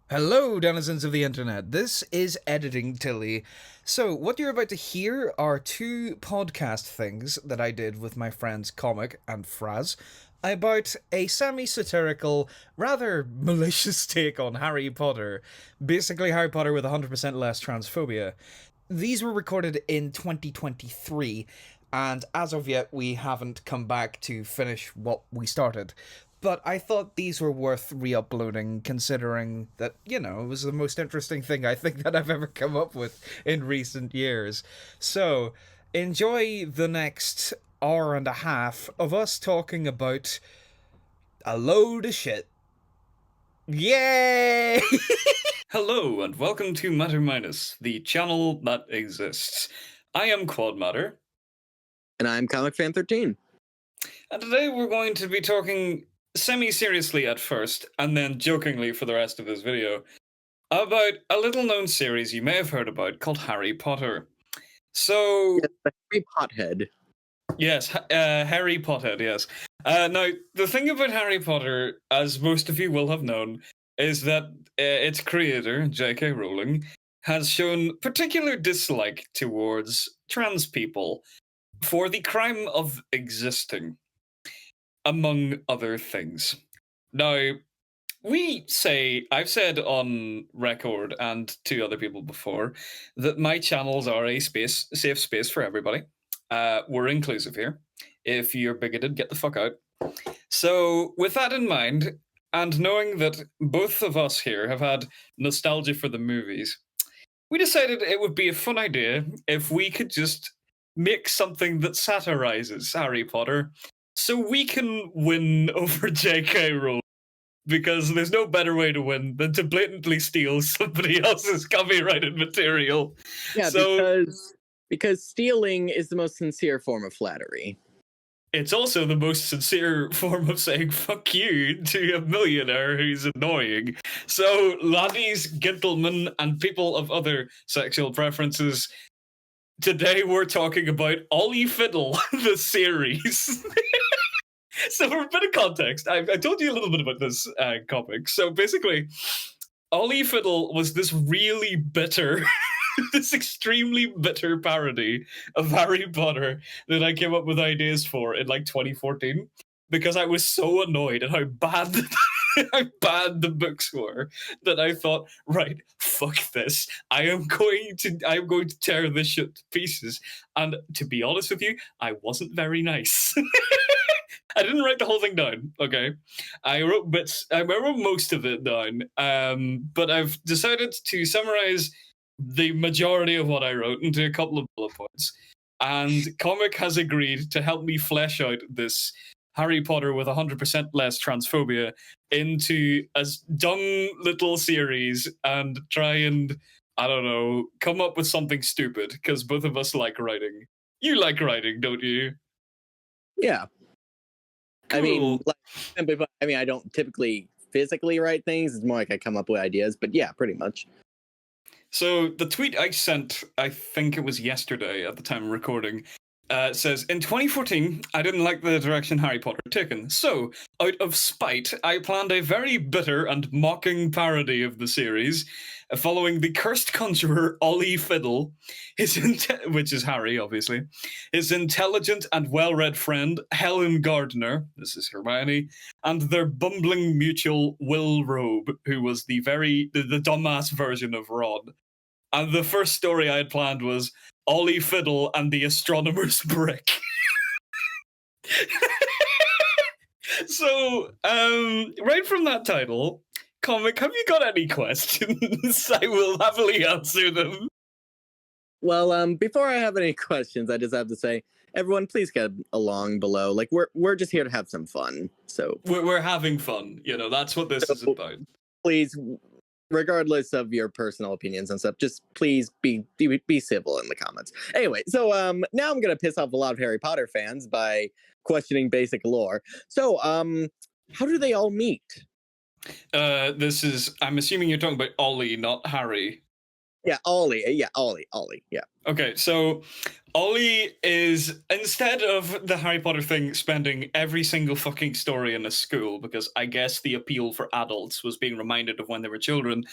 Hello, denizens of the internet. This is Editing Tilly. So, what you're about to hear are two podcast things that I did with my friends Comic and Fraz about a semi satirical, rather malicious take on Harry Potter. Basically, Harry Potter with 100% less transphobia. These were recorded in 2023, and as of yet, we haven't come back to finish what we started. But I thought these were worth re uploading, considering that, it was the most interesting thing I think that I've ever come up with in recent years. So, enjoy the next hour and a half of us talking about a load of shit. Yay! Hello, and welcome to Matter Minus, the channel that exists. I am Quad Matter, And I'm Comic Fan 13. and today we're going to be talking semi-seriously at first, and then jokingly for the rest of this video, about a little-known series you may have heard about called Harry Potter. So, Yes, the Harry Pothead. yes, Harry Potter, yes. Now, the thing about Harry Potter, as most of you will have known, is that its creator, J.K. Rowling, has shown particular dislike towards trans people for the crime of existing, among other things. Now, I've said on record and to other people before that my channels are a safe space for everybody. We're inclusive here. If you're bigoted, get the fuck out. So, with that in mind, and knowing that both of us here have had nostalgia for the movies, we decided it would be a fun idea if we could just make something that satirizes Harry Potter so we can win over J.K. Rowling. Because there's no better way to win than to blatantly steal somebody else's copyrighted material. Yeah, So because stealing is the most sincere form of flattery. it's also the most sincere form of saying fuck you to a millionaire who's annoying. So, laddies, gentlemen, and people of other sexual preferences, today we're talking about Ollie Fiddle, the series. So, for a bit of context, I told you a little bit about this comic. So, basically, Ollie Fiddle was this really bitter, this extremely bitter parody of Harry Potter that I came up with ideas for in like 2014 because I was so annoyed at how bad how bad the books were that I thought, right, fuck this. I'm going to tear this shit to pieces. And to be honest with you, I wasn't very nice. I didn't write the whole thing down. Okay, I wrote bits. I wrote most of it down. But I've decided to summarize the majority of what I wrote into a couple of bullet points. And Comic has agreed to help me flesh out this Harry Potter with 100% less transphobia into a dumb little series and try and, I don't know, come up with something stupid because both of us like writing. You like writing, don't you? Yeah. Cool. I mean, simply put, I don't typically physically write things. It's more like I come up with ideas, but yeah, pretty much. So the tweet I sent, I think it was yesterday at the time of recording, says, in 2014, I didn't like the direction Harry Potter had taken. So, out of spite, I planned a very bitter and mocking parody of the series, following the cursed conjurer Ollie Fiddle, which is Harry, obviously, his intelligent and well-read friend Helen Gardner, this is Hermione, and their bumbling mutual Will Robe, who was the dumbass version of Ron. And the first story I had planned was Ollie Fiddle and the Astronomer's Brick. So, right from that title, Comic, have you got any questions? I will happily answer them. Well, before I have any questions, I just have to say, everyone, please get along below. Like we're just here to have some fun. So We're having fun. That's what this is about. Please, regardless of your personal opinions and stuff, just please be civil in the comments. Anyway, so now I'm gonna piss off a lot of Harry Potter fans by questioning basic lore. So how do they all meet? I'm assuming you're talking about Ollie, not Harry. Yeah, Ollie. Yeah, Ollie. Yeah. Okay, so Ollie is, instead of the Harry Potter thing, spending every single fucking story in a school, because I guess the appeal for adults was being reminded of when they were children.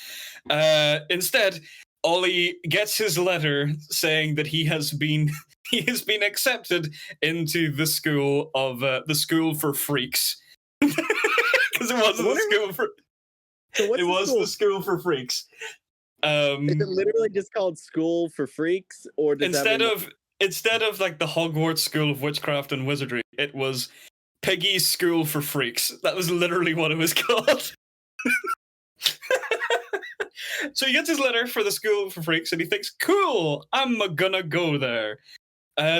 Instead, Ollie gets his letter saying that he has been he has been accepted into the school for freaks. Because it wasn't the school for So what's it the was school? the school for freaks. Is it literally just called School for Freaks, or does Instead of like the Hogwarts School of Witchcraft and Wizardry, it was Piggy's School for Freaks. That was literally what it was called. So he gets his letter for the School for Freaks, and he thinks, "Cool, I'm gonna go there."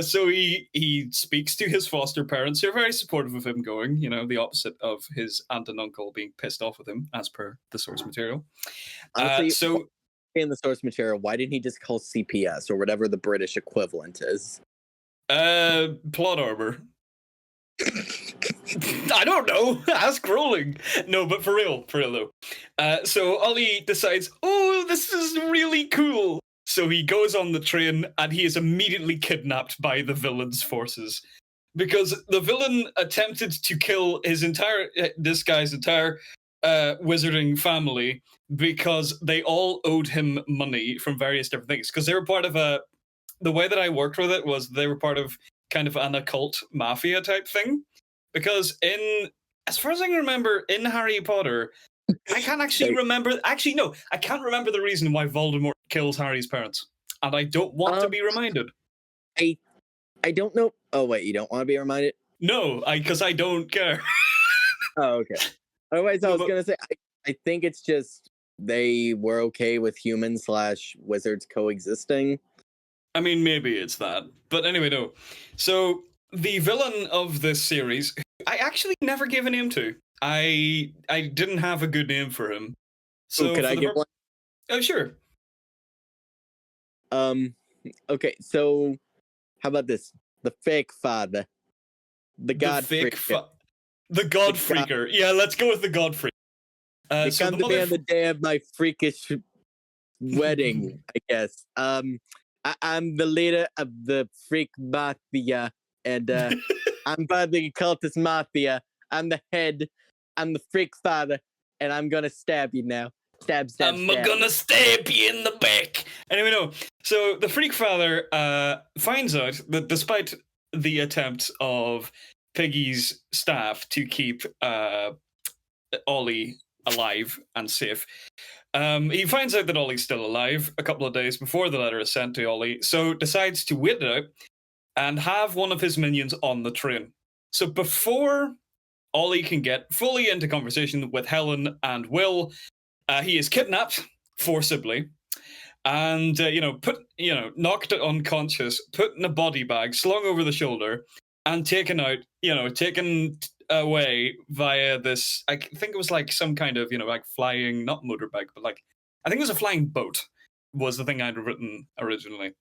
So he speaks to his foster parents, who are very supportive of him going. You know, the opposite of his aunt and uncle being pissed off with him, as per the source material. honestly So in the source material? Why didn't he just call CPS or whatever the British equivalent is? plot armor. I don't know. Ask Rowling. No, but for real though. So Ollie decides, oh, this is really cool. So he goes on the train and he is immediately kidnapped by the villain's forces. Because the villain attempted to kill this guy's entire wizarding family because they all owed him money from various different things. Because they were part of the way that I worked with it was they were part of kind of an occult mafia type thing. Because as far as I can remember, in Harry Potter, I can't actually remember. Actually, no, I can't remember the reason why Voldemort kills Harry's parents, and I don't want to be reminded. I don't know. Oh wait, you don't want to be reminded? No, because I don't care. Oh, okay. Otherwise, I No, was but- gonna say I think it's just they were okay with humans/wizards coexisting. I mean, maybe it's that. But anyway, no. So the villain of this series, I actually never gave a name to. I didn't have a good name for him. So Could for I the give one? Oh, sure. Okay, so how about this? The fake father. The God freaker. The God The God- Freaker. Yeah, let's go with the God Freaker. They So come the to me on the mother... day of my freakish wedding, I guess. I'm the leader of the freak mafia, and I'm part of the occultist mafia. I'm the head. I'm the freak father, and I'm gonna stab you now. Stab. I'm gonna stab you in the back. Anyway, no. So the Freak Father finds out that despite the attempt of Piggy's staff to keep Ollie alive and safe, he finds out that Ollie's still alive a couple of days before the letter is sent to Ollie, so decides to wait it out and have one of his minions on the train. So before Ollie can get fully into conversation with Helen and Will, he is kidnapped forcibly and knocked unconscious, put in a body bag, slung over the shoulder, and taken away via this. I think it was like some kind of like flying, not motorbike, but like I think it was a flying boat. Was the thing I'd written originally.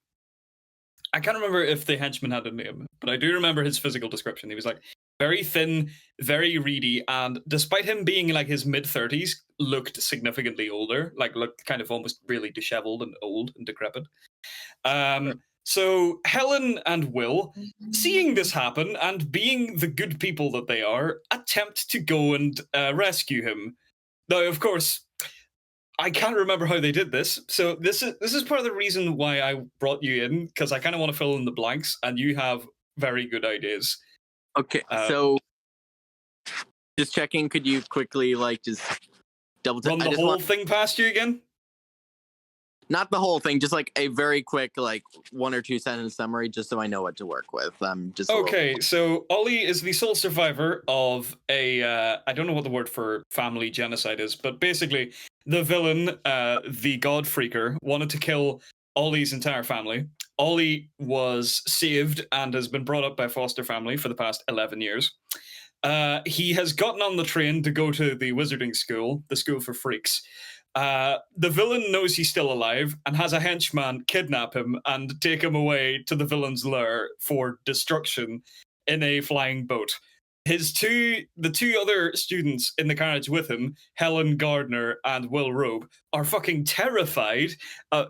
I can't remember if the henchman had a name, but I do remember his physical description. He was like very thin, very reedy, and despite him being like his mid-30s, looked significantly older, like looked kind of almost really disheveled and old and decrepit. So Helen and Will, seeing this happen and being the good people that they are, attempt to go and rescue him. Now, of course, I can't remember how they did this. So this is part of the reason why I brought you in, because I kind of want to fill in the blanks, and you have very good ideas. Okay, so just checking. Could you quickly just double run the whole thing past you again? Not the whole thing, just like a very quick 1 or 2 sentence summary, just so I know what to work with. Just okay. So Ollie is the sole survivor of a I don't know what the word for family genocide is, but basically the villain, the God Freaker, wanted to kill Ollie's entire family. Ollie was saved and has been brought up by foster family for the past 11 years. He has gotten on the train to go to the wizarding school, the school for freaks. The villain knows he's still alive and has a henchman kidnap him and take him away to the villain's lair for destruction in a flying boat. the two other students in the carriage with him, Helen Gardner and Will Robe, are fucking terrified.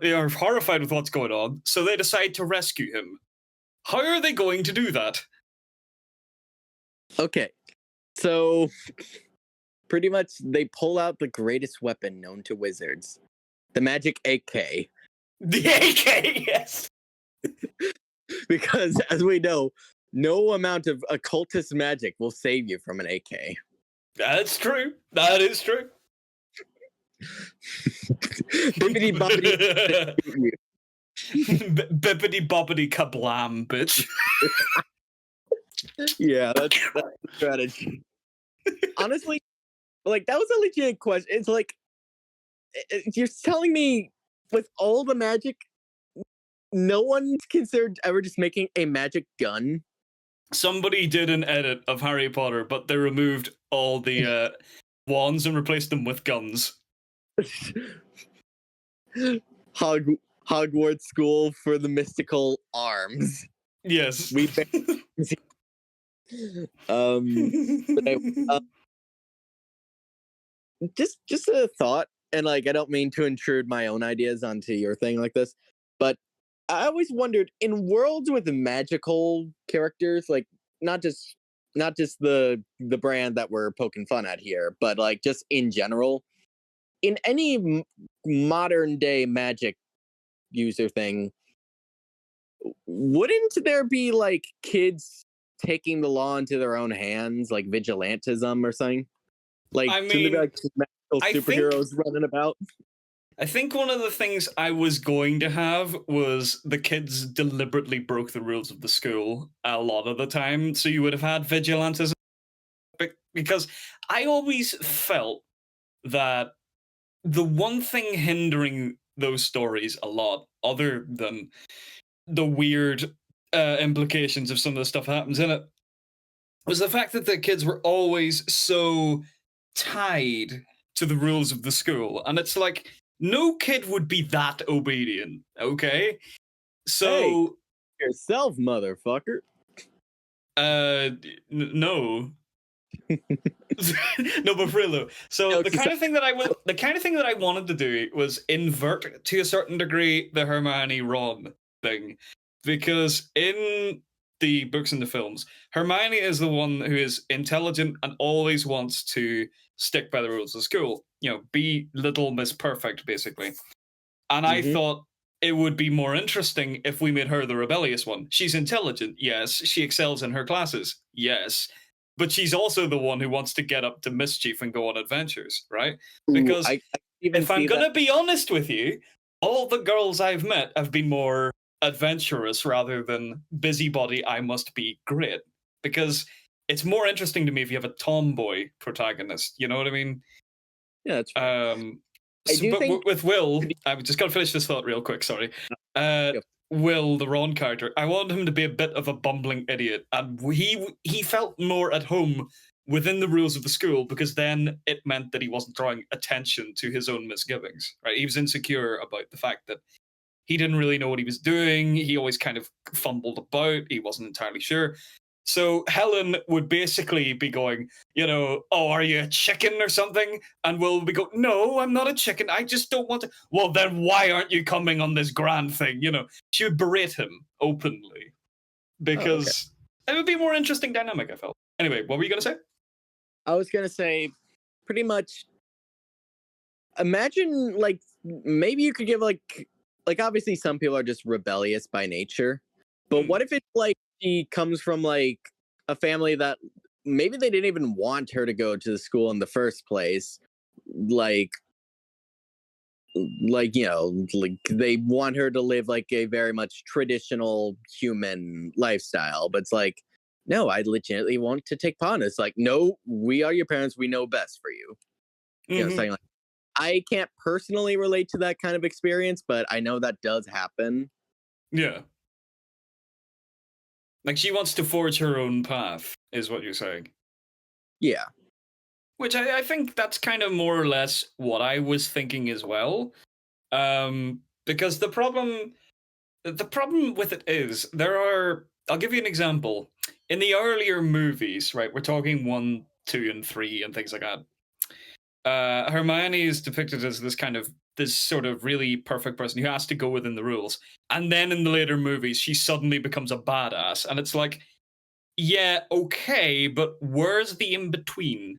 They are horrified with what's going on, so they decide to rescue him. How are they going to do that? Okay, so pretty much they pull out the greatest weapon known to wizards, the magic AK. The AK, yes. Because as we know, no amount of occultist magic will save you from an AK. That's true. That is true. Bippity boppity. Bippity boppity kablam, bitch. Yeah, that's the strategy. Honestly, like that was a legit question. It's like you're telling me with all the magic, no one's considered ever just making a magic gun. Somebody did an edit of Harry Potter, but they removed all the wands and replaced them with guns. Hogwarts School for the Mystical Arms. Yes. We just a thought, and like I don't mean to intrude my own ideas onto your thing like this, but I always wondered in worlds with magical characters, like not just the brand that we're poking fun at here, but like just in general, in any modern day magic user thing, wouldn't there be like kids taking the law into their own hands, like vigilantism or something? Like, I shouldn't there be mean, like magical superheroes running about? I think one of the things I was going to have was the kids deliberately broke the rules of the school a lot of the time, so you would have had vigilantism. Because I always felt that the one thing hindering those stories a lot, other than the weird implications of some of the stuff that happens in it, was the fact that the kids were always so tied to the rules of the school. And it's like, no kid would be that obedient, okay? So Yourself, motherfucker. No. No, but for real though. So No, the kind of thing that I wanted to do was invert to a certain degree the Hermione Ron thing, because in the books and the films, Hermione is the one who is intelligent and always wants to stick by the rules of school. You know, be little Miss Perfect, basically. And I thought it would be more interesting if we made her the rebellious one. She's intelligent, yes. She excels in her classes, yes. But she's also the one who wants to get up to mischief and go on adventures, right? Because if I'm going to be honest with you, all the girls I've met have been more adventurous rather than busybody, I must be great. Because it's more interesting to me if you have a tomboy protagonist, you know what I mean? Yeah, that's right. But with Will, I've just got to finish this thought real quick, sorry. Will, the Ron character, I wanted him to be a bit of a bumbling idiot, and he felt more at home within the rules of the school, because then it meant that he wasn't drawing attention to his own misgivings, right? He was insecure about the fact that he didn't really know what he was doing. He always kind of fumbled about. He wasn't entirely sure. So Helen would basically be going, you know, oh, are you a chicken or something? And Will would be going, no, I'm not a chicken. I just don't want to. Well, then why aren't you coming on this grand thing? You know, she would berate him openly, because it would be a more interesting dynamic, I felt. Anyway, what were you going to say? I was going to say pretty much imagine like maybe you could give like obviously some people are just rebellious by nature, but what if it's like she comes from like a family that maybe they didn't even want her to go to the school in the first place, like you know, like they want her to live like a very much traditional human lifestyle, but it's like, no, I legitimately want to take part in this. Like, no, we are your parents, we know best for you. You know, saying like, I can't personally relate to that kind of experience, but I know that does happen. Yeah. Like, she wants to forge her own path, is what you're saying. Yeah. Which I think that's kind of more or less what I was thinking as well. Because the problem with it is, I'll give you an example. in the earlier movies, right? We're talking 1, 2, and 3, and things like that. Hermione is depicted as this sort of really perfect person who has to go within the rules, and then in the later movies, she suddenly becomes a badass, and it's like, yeah, okay, but where's the in between?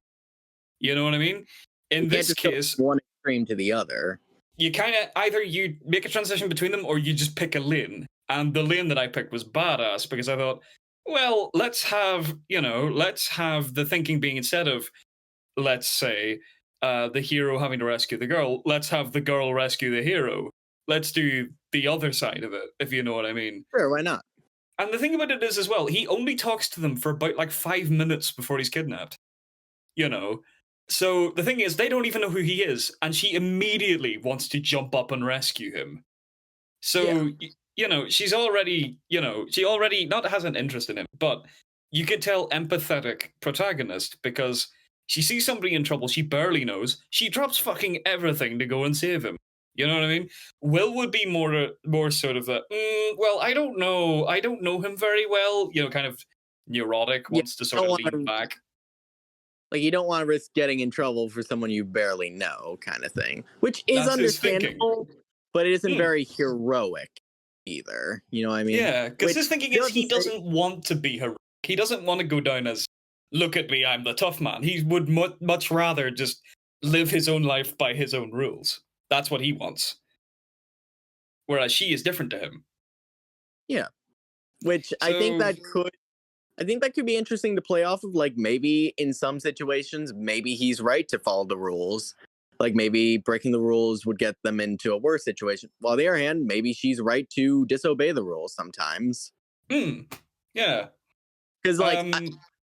You know what I mean? In You can't this just go case, from one extreme to the other. you kind of either you make a transition between them or you just pick a lane. And the lane that I picked was badass because I thought, well, let's have the thinking being instead of, let's say, the hero having to rescue the girl, let's have the girl rescue the hero. Let's do the other side of it, if you know what I mean. Sure, why not? And the thing about it is as well, he only talks to them for about like 5 minutes before he's kidnapped. You know? So the thing is, they don't even know who he is, and she immediately wants to jump up and rescue him. So, she's already, she already not has an interest in him, but you could tell empathetic protagonist because she sees somebody in trouble she barely knows. She drops fucking everything to go and save him. You know what I mean? Will would be more sort of a, well, I don't know him very well. Kind of neurotic, Yeah, wants to sort of lean back. Like, you don't want to risk getting in trouble for someone you barely know, kind of thing. Which is That's his thinking. understandable, but it isn't very heroic either. You know what I mean? Yeah, because his thinking is he doesn't doesn't want to be heroic. He doesn't want to go down as, look at me, I'm the tough man. He would much rather just live his own life by his own rules. That's what he wants. Whereas she is different to him. Yeah. Which I think that could be interesting to play off of. Like, maybe in some situations, maybe he's right to follow the rules. Like, maybe breaking the rules would get them into a worse situation. While on the other hand, maybe she's right to disobey the rules sometimes. Yeah. Because, like,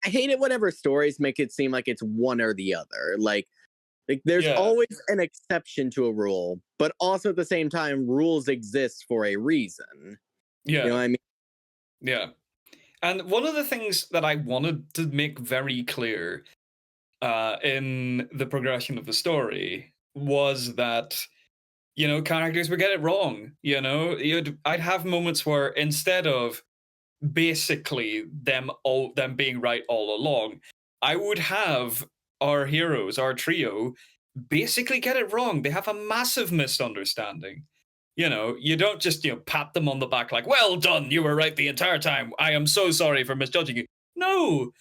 I hate it whenever stories make it seem like it's one or the other. Like there's always an exception to a rule, but also at the same time, rules exist for a reason. Yeah. You know what I mean? Yeah. And one of the things that I wanted to make very clear in the progression of the story was that, characters would get it wrong. I'd have moments where instead of basically them being right all along, I would have our heroes, our trio, basically get it wrong. They have a massive misunderstanding. You don't just pat them on the back like, well done, you were right the entire time. I am so sorry for misjudging you. No,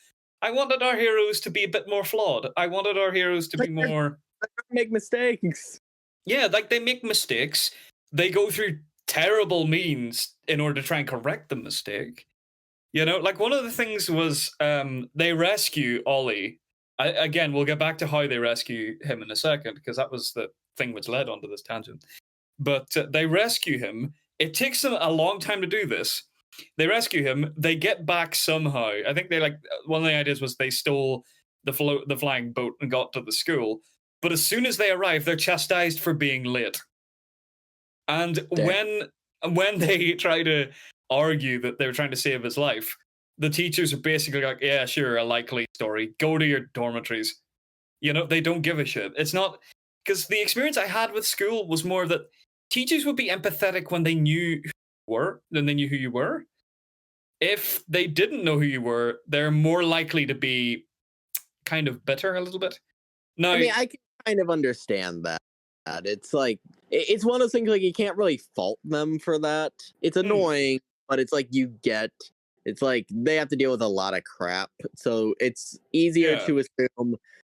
I wanted our heroes to be a bit more flawed. I wanted our heroes to be more make mistakes. Yeah, like they make mistakes. They go through terrible means in order to try and correct the mistake. Like one of the things was they rescue Ollie. Again, we'll get back to how they rescue him in a second, because that was the thing which led onto this tangent. But they rescue him. It takes them a long time to do this. They rescue him. They get back somehow. I think one of the ideas was they stole the flying boat and got to the school. But as soon as they arrive, they're chastised for being late. And when they try to argue that they were trying to save his life, the teachers are basically like, yeah, sure, a likely story. Go to your dormitories. They don't give a shit. It's not, because the experience I had with school was more that teachers would be empathetic when they knew who you were than they knew who you were. If they didn't know who you were, they're more likely to be kind of bitter a little bit. No, I mean, I can kind of understand that. It's like, it's one of those things, like, you can't really fault them for that. It's annoying, but it's like, it's like they have to deal with a lot of crap. So it's easier to assume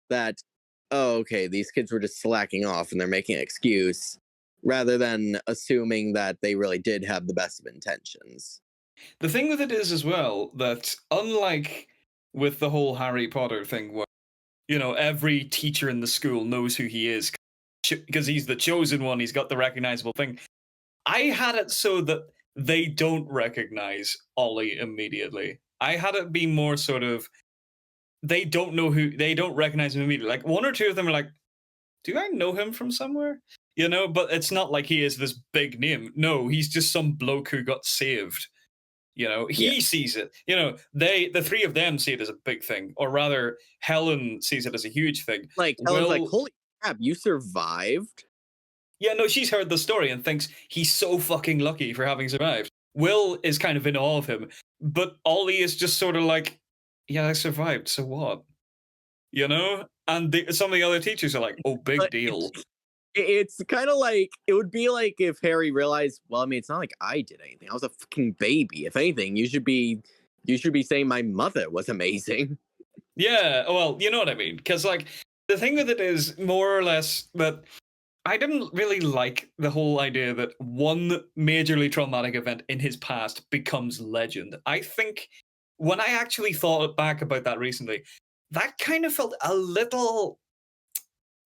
that, oh, okay, these kids were just slacking off and they're making an excuse, rather than assuming that they really did have the best of intentions. The thing with it is as well that, unlike with the whole Harry Potter thing where, every teacher in the school knows who he is because he's the chosen one, he's got the recognizable thing. I had it so that they don't recognize Ollie immediately. I had it be more sort of, they don't recognize him immediately. Like one or two of them are like, do I know him from somewhere? But it's not like he is this big name. No, he's just some bloke who got saved. He sees it. The three of them see it as a big thing, or rather, Helen sees it as a huge thing. Like Helen's like, holy crap, you survived? Yeah, no, she's heard the story and thinks he's so fucking lucky for having survived. Will is kind of in awe of him, but Ollie is just sort of like, yeah, I survived, so what? You know? And some of the other teachers are like, oh, big But deal. it's kind of like, it would be like if Harry realized, well, I mean, it's not like I did anything. I was a fucking baby. If anything, you should be saying my mother was amazing. Yeah, well, you know what I mean. Because, like, the thing with it is more or less that I didn't really like the whole idea that one majorly traumatic event in his past becomes legend. I think when I actually thought back about that recently, that kind of felt a little,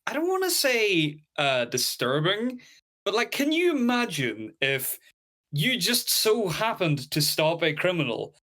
I don't want to say disturbing, but like, can you imagine if you just so happened to stop a criminal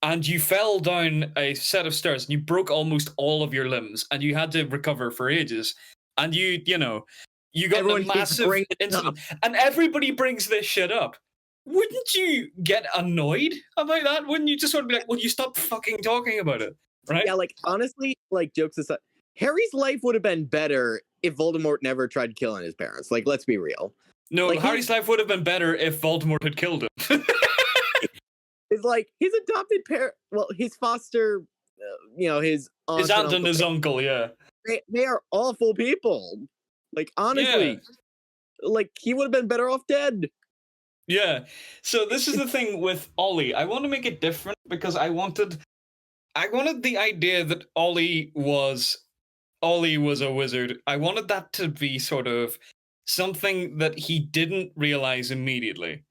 and you fell down a set of stairs and you broke almost all of your limbs and you had to recover for ages and you got in Everyone a keeps massive bringing it up. incident and everybody brings this shit up? Wouldn't you get annoyed about that? Wouldn't you just sort of be like, well, you stop fucking talking about it, right? Yeah, like honestly, like jokes aside, Harry's life would have been better if Voldemort never tried killing his parents. Like, let's be real. No, Like, Harry's life would have been better if Voldemort had killed him. It's like his adopted parent, well, his foster, his His aunt and his uncle, yeah. they are awful people. Like, honestly, like he would have been better off dead. Yeah. So this is the thing with Ollie. I want to make it different because I wanted the idea that Ollie was a wizard. I wanted that to be sort of something that he didn't realize immediately.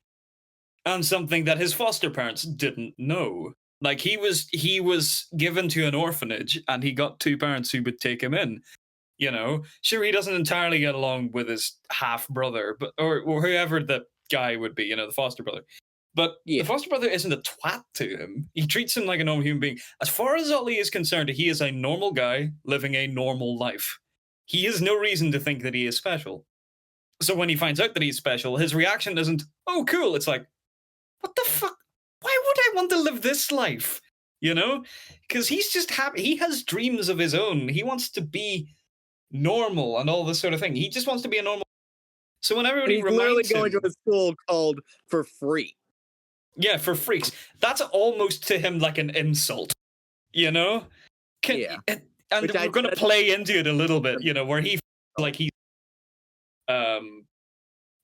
And something that his foster parents didn't know. Like he was given to an orphanage and he got two parents who would take him in. You know, sure, he doesn't entirely get along with his half brother, but or whoever the guy would be, the foster brother. But Yeah. the foster brother isn't a twat to him. He treats him like a normal human being. As far as Ollie is concerned, he is a normal guy living a normal life. He has no reason to think that he is special. So when he finds out that he's special, his reaction isn't, oh, cool. It's like, what the fuck? Why would I want to live this life? Because he's just happy. He has dreams of his own. He wants to be normal and all this sort of thing. He just wants to be a normal. So when everybody He's literally reminds going him, to a school called For Free. yeah, for freaks, that's almost to him like an insult. Yeah. And Which we're going to play into it a little bit, where he feels like he's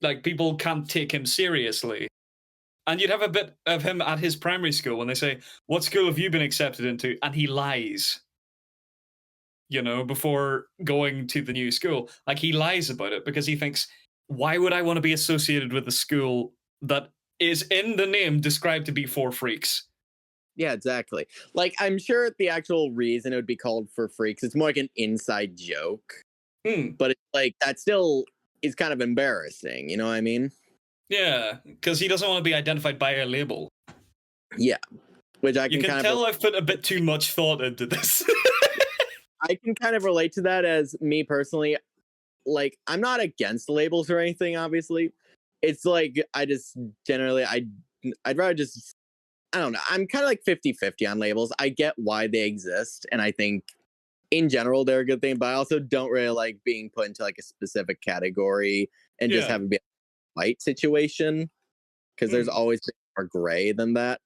like people can't take him seriously. And you'd have a bit of him at his primary school when they say, what school have you been accepted into? And he lies, before going to the new school. Like he lies about it because he thinks, why would I want to be associated with a school that is in the name described to be for freaks? Yeah, exactly. Like, I'm sure the actual reason it would be called For Freaks, it's more like an inside joke. But it's like, that still is kind of embarrassing, you know what I mean? Yeah, because he doesn't want to be identified by a label. Yeah. Which I can You can kind of tell I've put a bit too much thought into this. I can kind of relate to that as me personally. Like, I'm not against labels or anything, obviously. It's like, I just generally, I'd rather just, I don't know. I'm kind of like 50-50 on labels. I get why they exist. And I think in general, they're a good thing, but I also don't really like being put into like a specific category and just having to be a fight situation. Because there's always more gray than that.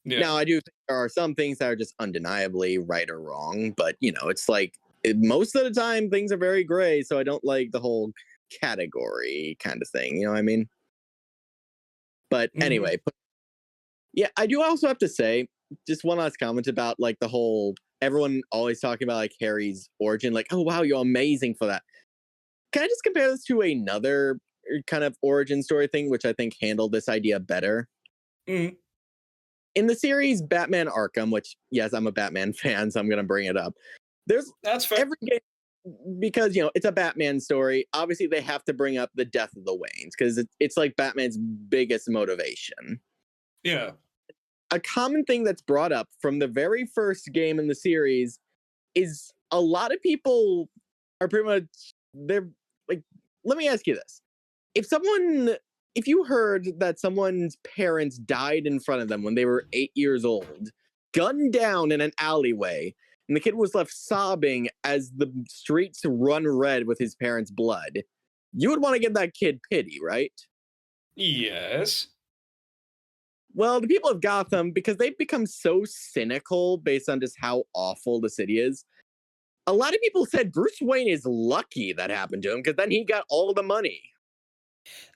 Yeah. Now, I do think there are some things that are just undeniably right or wrong, but it's like most of the time things are very gray, so I don't like the whole category kind of thing, you know what I mean? But anyway, yeah, I do also have to say, just one last comment about like the whole, everyone always talking about like Harry's origin, like, oh wow, you're amazing for that. Can I just compare this to another kind of origin story thing, which I think handled this idea better? In the series Batman Arkham, which, yes, I'm a Batman fan, so I'm going to bring it up. That's fair. Every game, because, it's a Batman story, obviously they have to bring up the death of the Waynes, because it's like Batman's biggest motivation. Yeah. A common thing that's brought up from the very first game in the series is a lot of people are pretty much, they're like, let me ask you this. If you heard that someone's parents died in front of them when they were 8 years old, gunned down in an alleyway, and the kid was left sobbing as the streets run red with his parents' blood, you would want to give that kid pity, right? Yes. Well, the people of Gotham, because they've become so cynical based on just how awful the city is. A lot of people said Bruce Wayne is lucky that happened to him because then he got all the money.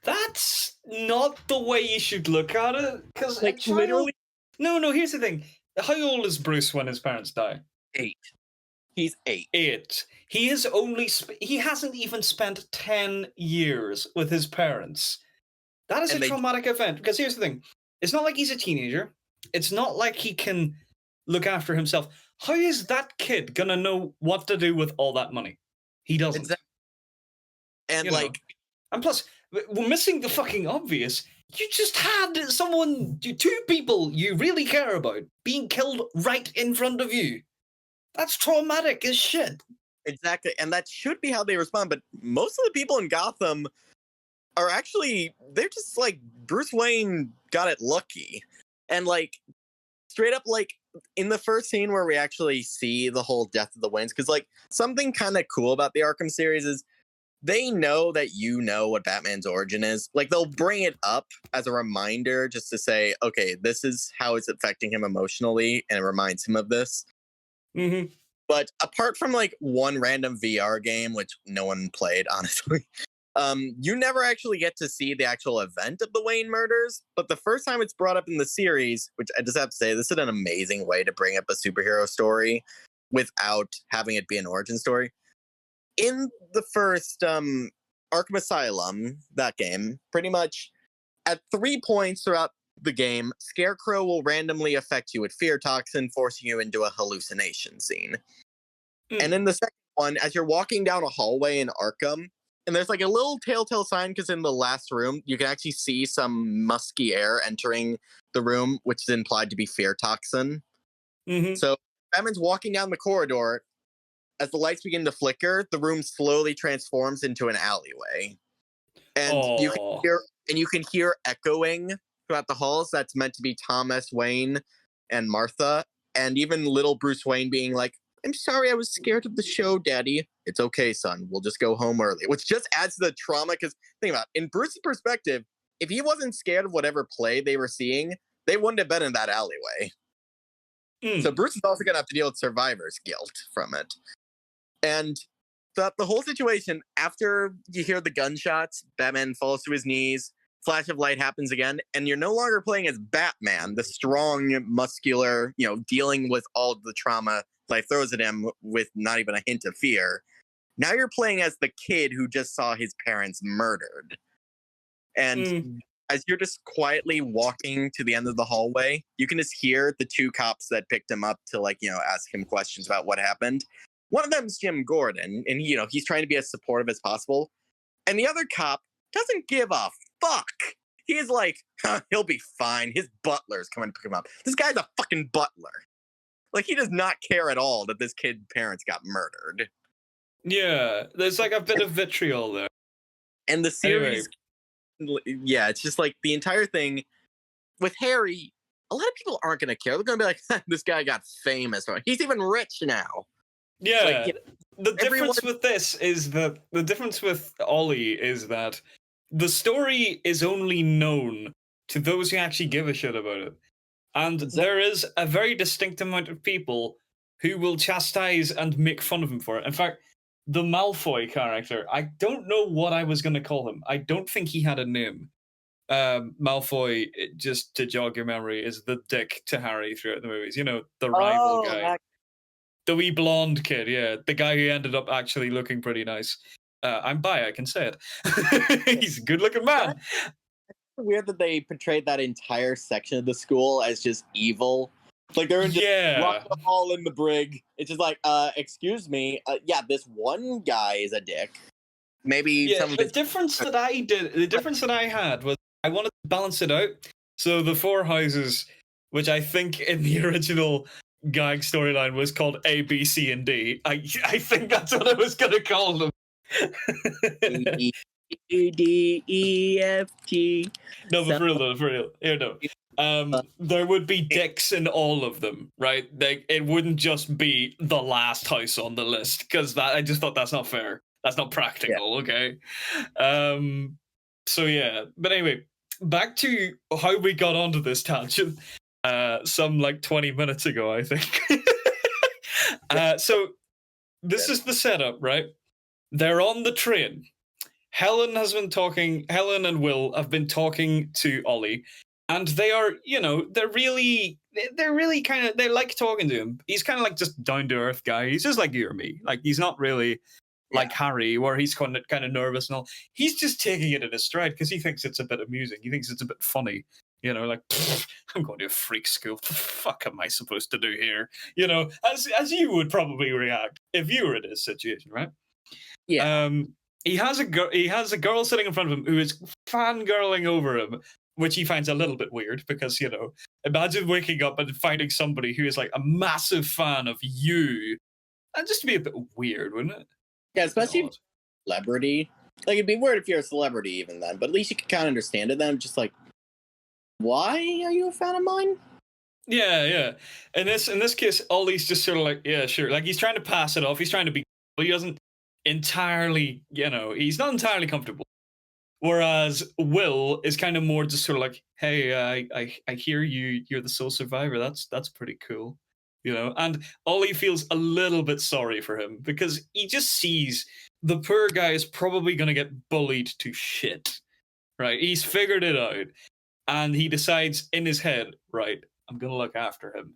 That's not the way you should look at it. Because Like, literally No, here's the thing. How old is Bruce when his parents die? 8. He's 8. 8. He has he hasn't even spent 10 years with his parents. That is And a traumatic event. Because here's the thing. It's not like he's a teenager. It's not like he can look after himself. How is that kid gonna know what to do with all that money? He doesn't. Exactly. And You know. like, And plus, we're missing the fucking obvious. You just had two people you really care about being killed right in front of you. That's traumatic as shit. exactly. And that should be how they respond. But most of the people in Gotham are actually, they're just like, Bruce Wayne got it lucky. And like, straight up, like, in the first scene where we actually see the whole death of the Waynes, because like, something kind of cool about the Arkham series is they know that you know what Batman's origin is. Like, they'll bring it up as a reminder just to say, okay, this is how it's affecting him emotionally, and it reminds him of this. Mm-hmm. But apart from like one random VR game, which no one played, honestly, you never actually get to see the actual event of the Wayne murders. But the first time it's brought up in the series, which I just have to say, this is an amazing way to bring up a superhero story without having it be an origin story. In the first Arkham Asylum, that game, pretty much at 3 points throughout the game, Scarecrow will randomly affect you with fear toxin, forcing you into a hallucination scene. And in the second one, as you're walking down a hallway in Arkham, and there's like a little telltale sign because in the last room, you can actually see some musky air entering the room, which is implied to be fear toxin. Mm-hmm. So Batman's walking down the corridor. As the lights begin to flicker, the room slowly transforms into an alleyway. And you can hear echoing throughout the halls that's meant to be Thomas Wayne and Martha, and even little Bruce Wayne being like, I'm sorry, I was scared of the show, Daddy. It's okay, son. We'll just go home early. Which just adds to the trauma, because think about it, in Bruce's perspective, if he wasn't scared of whatever play they were seeing, they wouldn't have been in that alleyway. So Bruce is also going to have to deal with survivor's guilt from it. And the whole situation, after you hear the gunshots, Batman falls to his knees, flash of light happens again, and you're no longer playing as Batman, the strong, muscular, dealing with all the trauma life throws at him with not even a hint of fear. Now you're playing as the kid who just saw his parents murdered. And as you're just quietly walking to the end of the hallway, you can just hear the 2 cops that picked him up to ask him questions about what happened. One of them is Jim Gordon, and he's trying to be as supportive as possible. And the other cop doesn't give a fuck. He's like, he'll be fine. His butler's coming to pick him up. This guy's a fucking butler. Like, he does not care at all that this kid's parents got murdered. Yeah, there's like a bit of vitriol there. And the series, yeah, it's just like the entire thing with Harry. A lot of people aren't going to care. They're going to be like, this guy got famous. He's even rich now. Yeah, the difference with this is that the difference with Ollie is that the story is only known to those who actually give a shit about it. And there is a very distinct amount of people who will chastise and make fun of him for it. In fact, the Malfoy character, I don't know what I was going to call him. I don't think he had a name. Malfoy, just to jog your memory, is the dick to Harry throughout the movies. The rival guy. The wee blonde kid, yeah. The guy who ended up actually looking pretty nice. I'm bi, I can say it. He's a good-looking man. It's weird that they portrayed that entire section of the school as just evil. Like, they're just rock them all in the brig. It's just like, excuse me. This one guy is a dick. Maybe some of the difference that I had was I wanted to balance it out. So the 4 houses, which I think in the original gag storyline was called A, B, C, and D. I think that's what I was going to call them. E, D, E, F, G. No, but for real. Here, no. There would be dicks in all of them, right? It wouldn't just be the last house on the list, because I just thought that's not fair. That's not practical, okay? So yeah. But anyway, back to how we got onto this tangent. Some like 20 minutes ago, I think. So this is the setup, right? They're on the train. Helen and Will have been talking to Ollie, and they are, they're really kind of, they like talking to him. He's kind of like just down to earth guy. He's just like you or me. Like, he's not really like Harry, where he's kind of nervous and all. He's just taking it in his stride because he thinks it's a bit amusing. He thinks it's a bit funny. Like, I'm going to a freak school. What the fuck am I supposed to do here? As you would probably react if you were in this situation, right? Yeah. He has a girl sitting in front of him who is fangirling over him, which he finds a little bit weird because, imagine waking up and finding somebody who is like a massive fan of you. And just to be a bit weird, wouldn't it? Yeah, especially if you're a celebrity. Like, it'd be weird if you're a celebrity even then, but at least you can kind of understand it then. Just like, why are you a fan of mine? Yeah. In this case, Ollie's just sort of like, yeah, sure. Like, he's trying to pass it off. He's trying to be, but he doesn't entirely, he's not entirely comfortable. Whereas Will is kind of more just sort of like, hey, I hear you're the sole survivor. That's pretty cool. And Ollie feels a little bit sorry for him because he just sees the poor guy is probably going to get bullied to shit, right? He's figured it out, and he decides in his head, right, I'm going to look after him.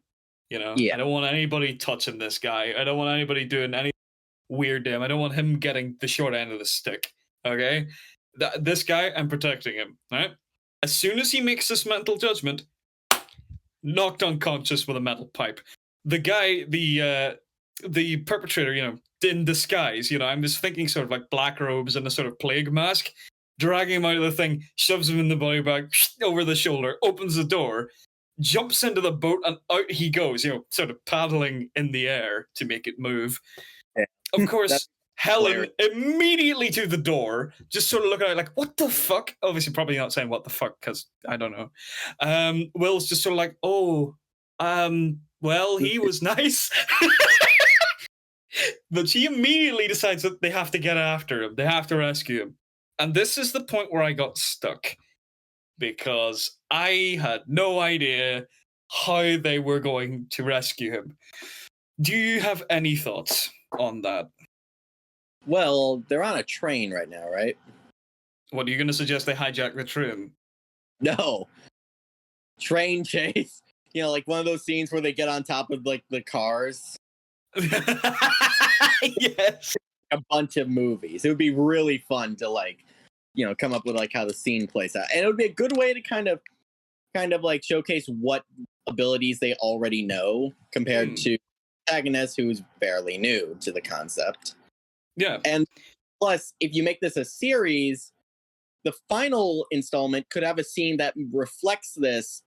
Yeah. I don't want anybody touching this guy. I don't want anybody doing any weird to him. I don't want him getting the short end of the stick, okay? This guy, I'm protecting him, right? As soon as he makes this mental judgment, knocked unconscious with a metal pipe. The guy, the perpetrator, in disguise, I'm just thinking sort of like black robes and a sort of plague mask, dragging him out of the thing, shoves him in the body bag, over the shoulder, opens the door, jumps into the boat, and out he goes, sort of paddling in the air to make it move. Yeah. Of course, Helen immediately to the door, just sort of looking at it like, what the fuck? Obviously, probably not saying what the fuck, because I don't know. Will's just sort of like, well, he was nice. But she immediately decides that they have to get after him. They have to rescue him. And this is the point where I got stuck. Because I had no idea how they were going to rescue him. Do you have any thoughts on that? Well, they're on a train right now, right? What, are you going to suggest they hijack the train? No. Train chase. Like one of those scenes where they get on top of like the cars. Yes. A bunch of movies. It would be really fun to come up with like how the scene plays out. And it would be a good way to kind of like showcase what abilities they already know compared to protagonist who's fairly new to the concept. Yeah. And plus, if you make this a series, the final installment could have a scene that reflects this,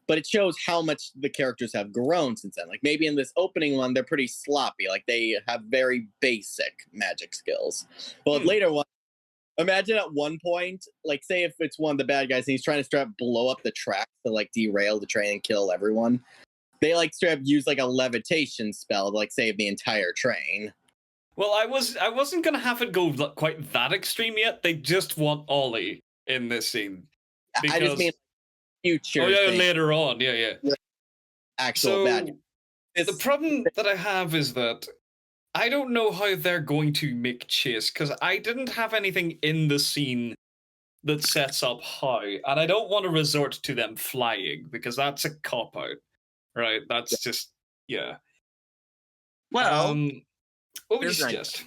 but it shows how much the characters have grown since then. Like maybe in this opening one, they're pretty sloppy. Like they have very basic magic skills. But later one, imagine at one point, like say if it's one of the bad guys and he's trying to blow up the track to like derail the train and kill everyone. They like straight up use like a levitation spell to like save the entire train. Well, I wasn't gonna have it go quite that extreme yet. They just want Ollie in this scene. I just mean future. Oh yeah, later on, yeah. Actual bad. The problem that I have is that I don't know how they're going to make chase because I didn't have anything in the scene that sets up how, and I don't want to resort to them flying because that's a cop out, right? That's just Well. What would you suggest?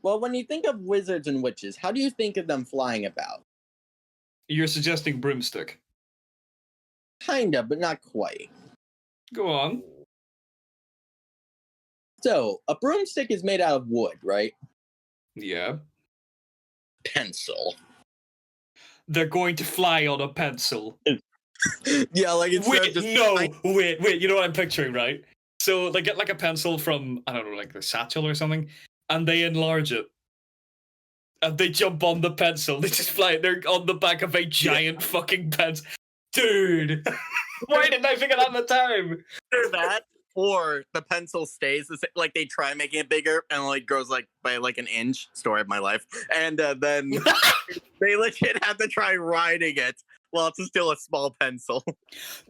Well, when you think of wizards and witches, how do you think of them flying about? You're suggesting broomstick. Kinda, but not quite. Go on. So, a broomstick is made out of wood, right? Yeah. Pencil. They're going to fly on a pencil. Yeah, like it's wait. You know what I'm picturing, right? So they get like a pencil from, I don't know, like the satchel or something, and they enlarge it. And they jump on the pencil. They just fly. They're on the back of a giant fucking pencil. Dude! Why didn't I figure that at the time? Either that, or the pencil stays the same. Like they try making it bigger and like grows like by like an inch. Story of my life. And then They legit have to try writing it while it's still a small pencil.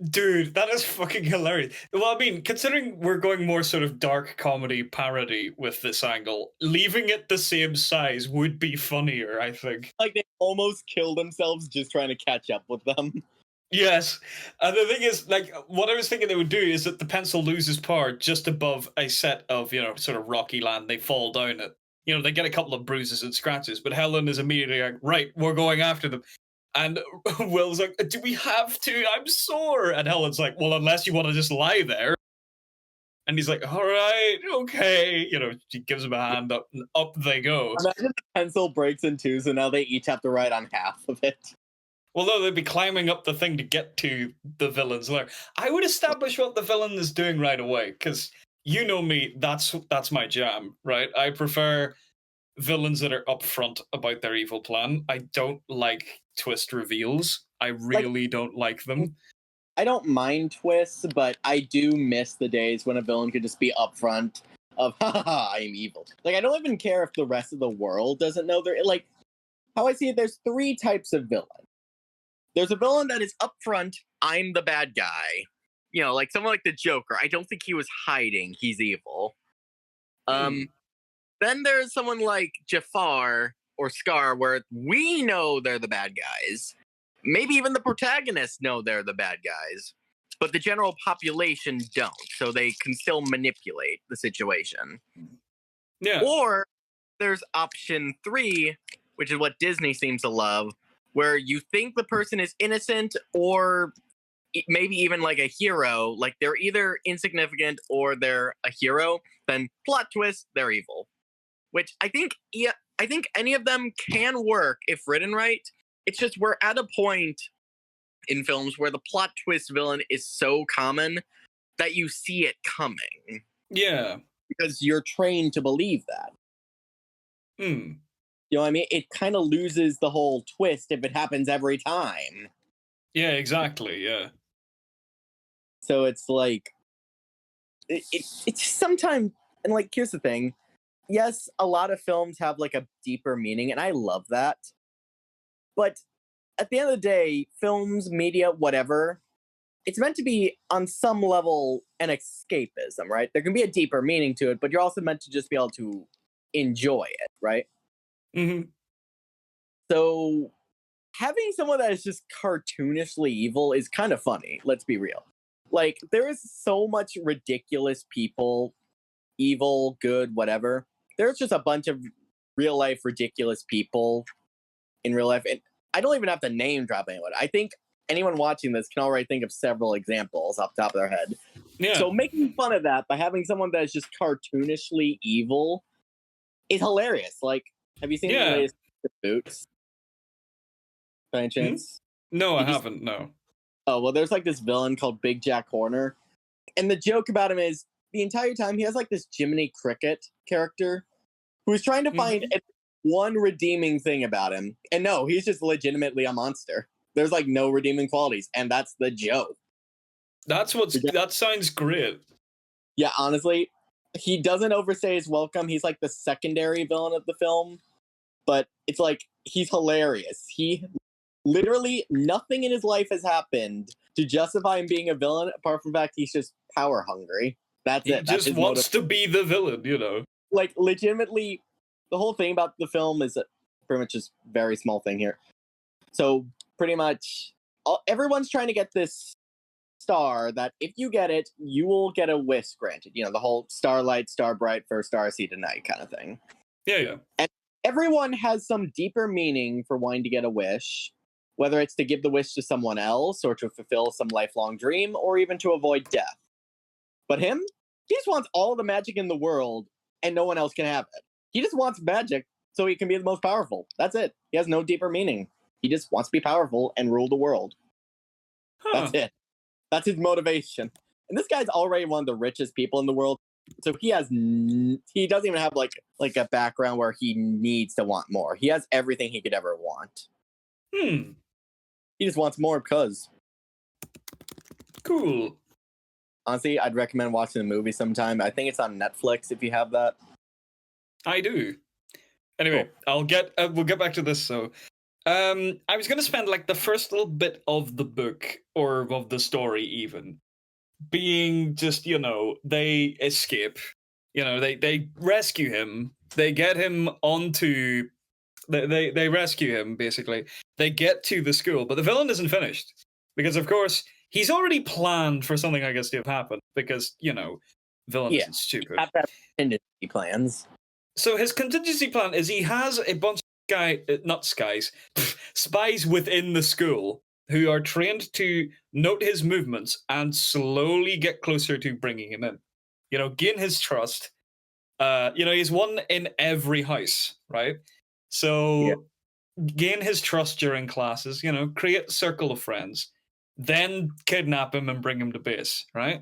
Dude, that is fucking hilarious. Well, I mean, considering we're going more sort of dark comedy parody with this angle, leaving it the same size would be funnier, I think. Like they almost kill themselves just trying to catch up with them. Yes. And the thing is, like, what I was thinking they would do is that the pencil loses power just above a set of, sort of rocky land. They fall down it. They get a couple of bruises and scratches, but Helen is immediately like, right, we're going after them. And Will's like, do we have to? I'm sore. And Helen's like, well, unless you want to just lie there. And he's like, all right, okay. She gives him a hand up, and up they go. Imagine the pencil breaks in two, so now they each have to write on half of it. Well, no, they'd be climbing up the thing to get to the villain's lair. I would establish what the villain is doing right away, because you know me, that's my jam, right? I prefer villains that are upfront about their evil plan. I don't like twist reveals. I really don't like them. I don't mind twists, but I do miss the days when a villain could just be upfront of, ha, I am evil. Like, I don't even care if the rest of the world doesn't know they're, like, how I see it, there's three types of villain. There's a villain that is upfront, I'm the bad guy. Like someone like the Joker. I don't think he was hiding, he's evil. Then there's someone like Jafar or Scar, where we know they're the bad guys. Maybe even the protagonists know they're the bad guys. But the general population don't, so they can still manipulate the situation. Yeah. Or there's option 3, which is what Disney seems to love, where you think the person is innocent or maybe even like a hero, like they're either insignificant or they're a hero, then plot twist, they're evil. Which I think any of them can work if written right. It's just we're at a point in films where the plot twist villain is so common that you see it coming. Yeah. Because you're trained to believe that. Hmm. You know what I mean? It kind of loses the whole twist if it happens every time. Yeah, exactly, yeah. So it's like, it's sometimes, and like, here's the thing. Yes, a lot of films have like a deeper meaning, and I love that. But at the end of the day, films, media, whatever, it's meant to be on some level an escapism, right? There can be a deeper meaning to it, but you're also meant to just be able to enjoy it, right? Mm-hmm. So having someone that is just cartoonishly evil is kind of funny, let's be real. Like, there is so much ridiculous people, evil, good, whatever. There's just a bunch of real life ridiculous people in real life. And I don't even have to name drop anyone. I think anyone watching this can already think of several examples off the top of their head. Yeah. So making fun of that by having someone that is just cartoonishly evil is hilarious. Like, have you seen the latest Boots? By any chance? No, I haven't, no. Oh, well, there's like this villain called Big Jack Horner. And the joke about him is the entire time he has like this Jiminy Cricket character who's trying to find one redeeming thing about him. And no, he's just legitimately a monster. There's like no redeeming qualities. And that's the joke. That sounds great. Yeah, honestly, he doesn't overstay his welcome. He's like the secondary villain of the film. But it's like, he's hilarious. He literally, nothing in his life has happened to justify him being a villain, apart from the fact he's just power hungry. That's it. He just wants to be the villain, Like, legitimately, the whole thing about the film is pretty much just very small thing here. So, pretty much, everyone's trying to get this star that if you get it, you will get a wish granted. The whole starlight, star bright, first star I see tonight kind of thing. Yeah. And everyone has some deeper meaning for wanting to get a wish, whether it's to give the wish to someone else or to fulfill some lifelong dream or even to avoid death. But him, he just wants all the magic in the world and no one else can have it. He just wants magic so he can be the most powerful. That's it. He has no deeper meaning. He just wants to be powerful and rule the world. That's it. That's his motivation. And this guy's already one of the richest people in the world. So he doesn't even have like a background where he needs to want more. He has everything he could ever want. He just wants more because. Cool. Honestly, I'd recommend watching the movie sometime. I think it's on Netflix if you have that. I do. Anyway, cool. We'll get back to this. So I was going to spend like the first little bit of the book or of the story even being just, they escape. They rescue him. They get him onto they rescue him basically. They get to the school, but the villain isn't finished because of course he's already planned for something I guess to have happened because, villain Yeah. isn't stupid. Have to have contingency plans. So his contingency plan is he has a bunch of spies within the school who are trained to note his movements and slowly get closer to bringing him in. Gain his trust. He's one in every house, right? So gain his trust during classes, create a circle of friends, then kidnap him and bring him to base, right?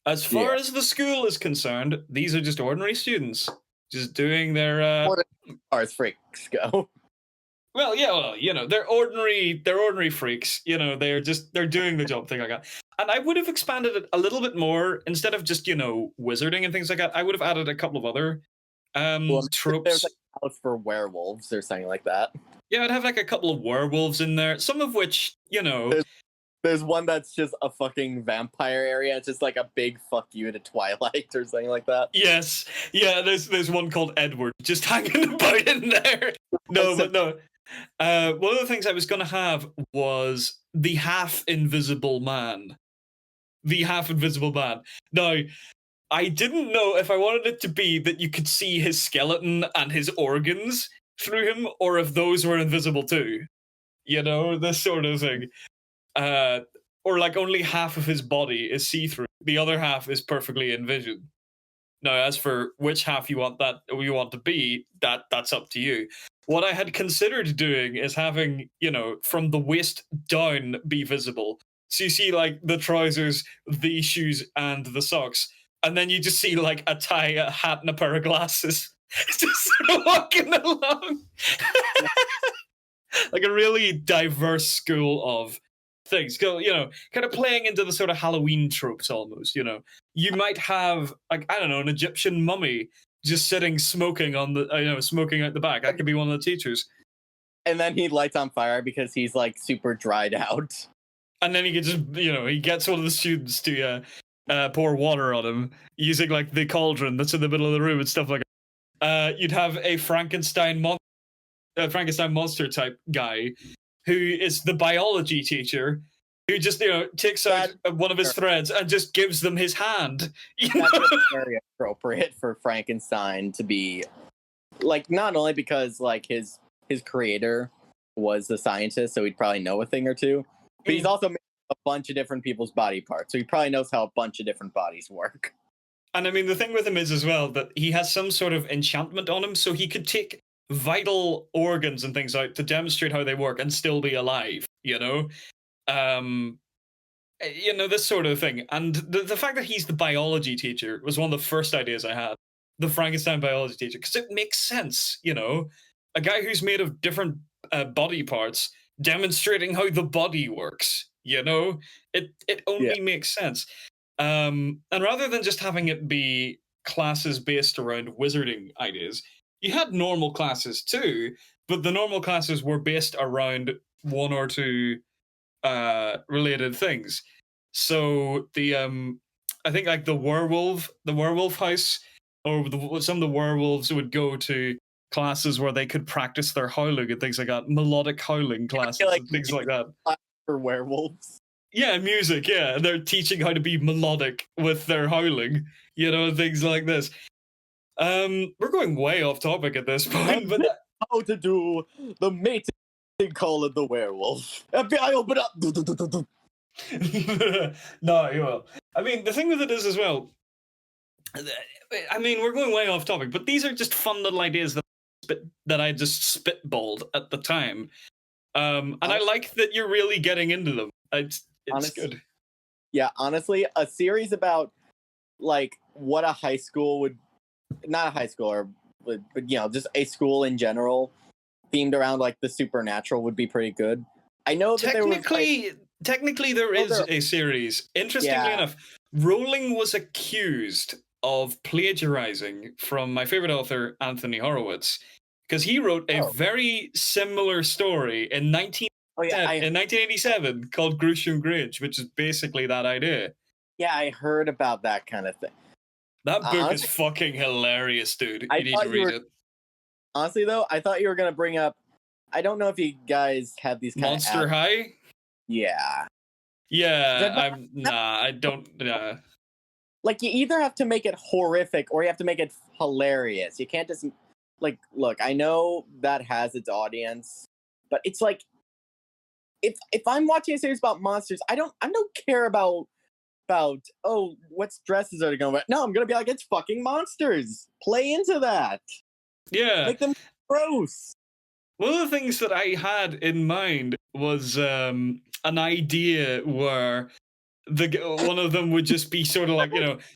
As far as the school is concerned, these are just ordinary students, just doing their Or as far as freaks go. they're ordinary freaks. They're doing the job, thing like that. And I would have expanded it a little bit more instead of just, wizarding and things like that. I would have added a couple of other tropes. There's like a house for werewolves or something like that. Yeah, I'd have like a couple of werewolves in there, some of which, There's one that's just a fucking vampire area. It's just like a big fuck you to Twilight or something like that. Yes. Yeah, there's one called Edward just hanging about in there. No, but no. One of the things I was going to have was the half-invisible man. The half-invisible man. Now, I didn't know if I wanted it to be that you could see his skeleton and his organs through him, or if those were invisible too. This sort of thing. Or like only half of his body is see-through. The other half is perfectly envisioned. Now, as for which half you want to be, that's up to you. What I had considered doing is having, from the waist down be visible. So you see like the trousers, the shoes, and the socks. And then you just see like a tie, a hat, and a pair of glasses. Just sort of walking along. Like a really diverse school of things. Kind of playing into the sort of Halloween tropes almost, You might have, like, I don't know, an Egyptian mummy just sitting smoking smoking out the back. That could be one of the teachers. And then he lights on fire because he's like super dried out. And then he could just, he gets one of the students to pour water on him using like the cauldron that's in the middle of the room and stuff like that. You'd have a Frankenstein monster type guy who is the biology teacher who just, takes out one of his threads and just gives them his hand. That's very appropriate for Frankenstein to be, like, not only because, like, his creator was a scientist, so he'd probably know a thing or two, but he's also made a bunch of different people's body parts, so he probably knows how a bunch of different bodies work. And I mean, the thing with him is as well that he has some sort of enchantment on him, so he could take vital organs and things out to demonstrate how they work and still be alive, this sort of thing. And the fact that he's the biology teacher was one of the first ideas I had, the Frankenstein biology teacher, because it makes sense, a guy who's made of different body parts demonstrating how the body works, it only makes sense. And rather than just having it be classes based around wizarding ideas, you had normal classes too, but the normal classes were based around one or two related things. So the I think like the werewolf house, or some of the werewolves would go to classes where they could practice their howling and things like that, melodic howling classes and things like that. For werewolves. Yeah, music, yeah. They're teaching how to be melodic with their howling, things like this. We're going way off topic at this point, but how to do the mating call of the werewolf. FBI, open up! No, you will. I mean, the thing with it is as well, I mean, we're going way off topic, but these are just fun little ideas that I just spitballed at the time. And I like that you're really getting into them. It's good. Yeah, honestly, a series about, like, what a high school would... Not a high school, but just a school in general, themed around, like, the supernatural would be pretty good. I know that technically there is a series. Interestingly enough, Rowling was accused of plagiarizing from my favorite author, Anthony Horowitz, because he wrote a Oh. very similar story in 1987 called Gruesome Grange, which is basically that idea. Yeah, I heard about that kind of thing. That book Honestly, is fucking hilarious, dude. I You need thought to you read were- it. Honestly, though, I thought you were gonna bring up. I don't know if you guys have these kind Monster of. High? Yeah. Yeah, That- I don't. Like, you either have to make it horrific or you have to make it hilarious. You can't just look. I know that has its audience, but it's like, if I'm watching a series about monsters, I don't care about what dresses are they going to wear. No, I'm gonna be like, it's fucking monsters. Play into that. Yeah. Make them gross. One of the things that I had in mind was an idea where one of them would just be sort of like,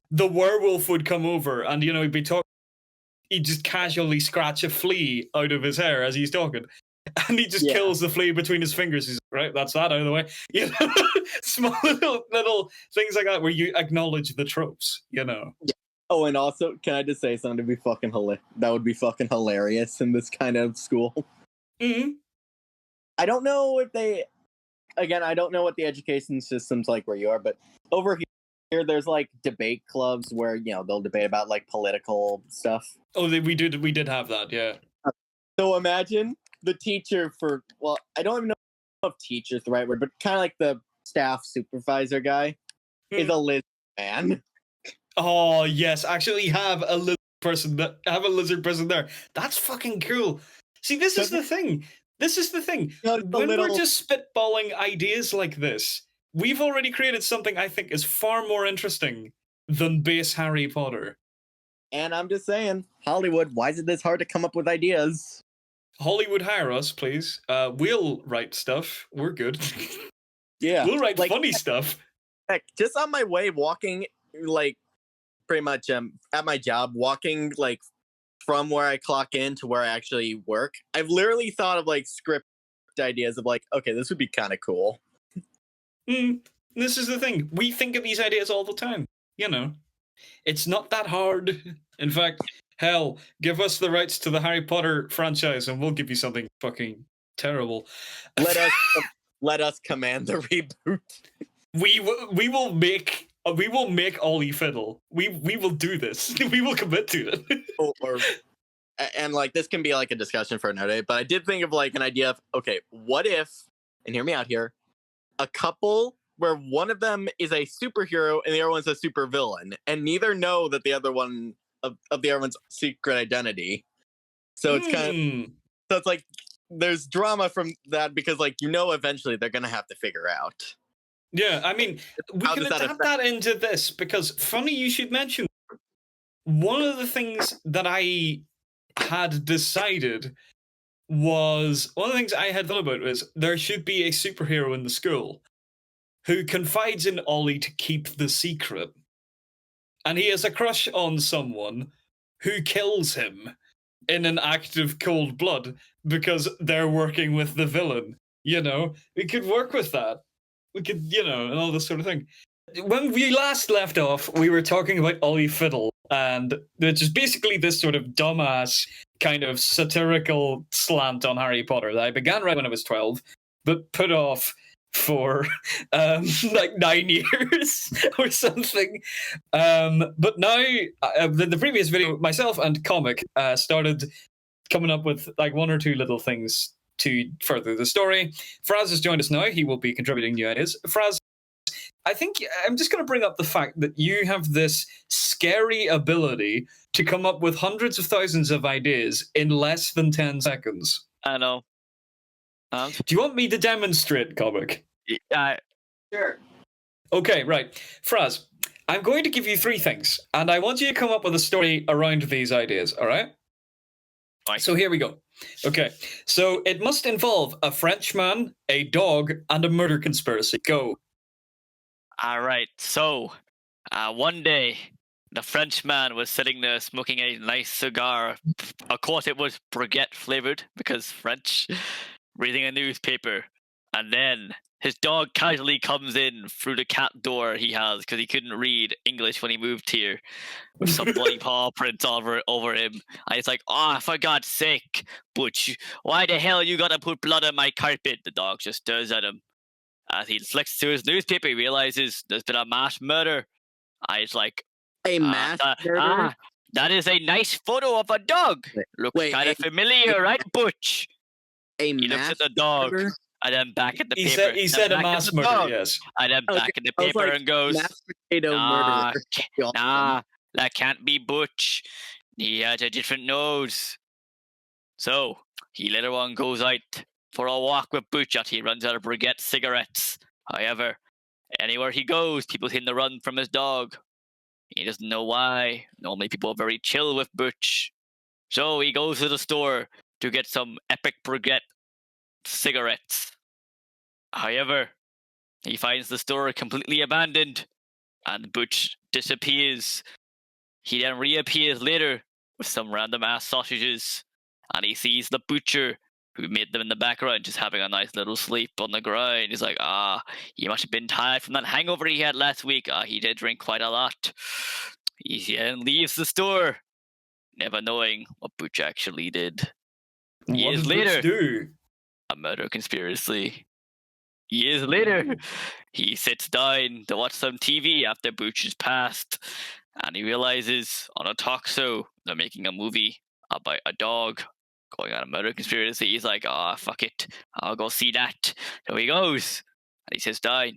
the werewolf would come over and, he'd be talking. He'd just casually scratch a flea out of his hair as he's talking. And he just kills the flea between his fingers. He's like, right, that's that out of the way. Small little things like that where you acknowledge the tropes, Oh, and also, can I just say something to be fucking that would be fucking hilarious in this kind of school. Mm-hmm. I don't know if I don't know what the education system's like where you are, but over here there's like debate clubs where, they'll debate about like political stuff. Oh, we did have that, yeah. So imagine the teacher I don't even know if teacher's the right word, but kind of like the staff supervisor guy is a lizard man. Oh yes, actually have a lizard person there. That's fucking cool. See, this is the thing. When we're just spitballing ideas like this, we've already created something I think is far more interesting than base Harry Potter. And I'm just saying, Hollywood, why is it this hard to come up with ideas? Hollywood, hire us, please. We'll write stuff. We're good. Yeah. We'll write funny stuff. Heck, just on my way walking, pretty much at my job, walking from where I clock in to where I actually work, I've literally thought of script ideas of okay, this would be kind of cool. This is the thing. We think of these ideas all the time. It's not that hard. In fact, hell, give us the rights to the Harry Potter franchise and we'll give you something fucking terrible. Let us command the reboot. We will make Ollie Fiddle. We will do this. We will commit to it. And this can be a discussion for another day, but I did think of an idea of, okay, what if, and hear me out here, a couple where one of them is a superhero and the other one's a supervillain, and neither know that the other one of the other one's secret identity. So it's it's there's drama from that because eventually they're gonna have to figure out. Yeah, I mean, we can adapt that into this because funny you should mention. One of the things that I had decided was one of the things I had thought about was there should be a superhero in the school who confides in Ollie to keep the secret. And he has a crush on someone who kills him in an act of cold blood because they're working with the villain. We could work with that. We could, and all this sort of thing. When we last left off, we were talking about Ollie Fiddle, and which is basically this sort of dumbass kind of satirical slant on Harry Potter that I began right when I was 12, but put off for 9 years or something. But now, the previous video, myself and Comic started coming up with one or two little things to further the story. Fraz has joined us now. He will be contributing new ideas. Fraz, I think I'm just going to bring up the fact that you have this scary ability to come up with hundreds of thousands of ideas in less than 10 seconds. I know. Do you want me to demonstrate, Comic? Sure. Okay, right. Fraz, I'm going to give you 3 things, and I want you to come up with a story around these ideas, all right? Right. So here we go. Okay, so it must involve a Frenchman, a dog, and a murder conspiracy. Go. All right. So, one day, the Frenchman was sitting there smoking a nice cigar. Of course, it was baguette flavored because French, reading a newspaper. And then his dog casually comes in through the cat door he has because he couldn't read English when he moved here, with some bloody paw prints over him. And he's like, "Oh, for God's sake, Butch, why the hell you gotta put blood on my carpet?" The dog just stares at him. As he flicks through his newspaper, he realizes there's been a mass murder. And he's like, A mass murder? that is a nice photo of a dog. Looks kind of familiar, right, Butch? A He looks mass at the dog, murder? and then back at the He paper. said he then said a back at mass the murder. dog, Yes. And then Okay, back at the I was paper like, and goes, mass potato nah, murderer. Awesome. nah, that can't be Butch. He had a different nose. So, he later on goes out for a walk with Butch after he runs out of Brigitte cigarettes. However, anywhere he goes, people seem to run from his dog. He doesn't know why. Normally people are very chill with Butch. So he goes to the store to get some epic Brigitte cigarettes. However, he finds the store completely abandoned and Butch disappears. He then reappears later with some random ass sausages and he sees the butcher who made them in the background just having a nice little sleep on the ground. He's like, he must have been tired from that hangover he had last week. He did drink quite a lot. He then leaves the store, never knowing what Butch actually did. What Years did later, Butch do? a murder conspiracy. Years later, he sits down to watch some TV after Butch has passed, and he realizes on a talk show they're making a movie about a dog going on a murder conspiracy. He's like, fuck it, I'll go see that. So he goes, and he sits down,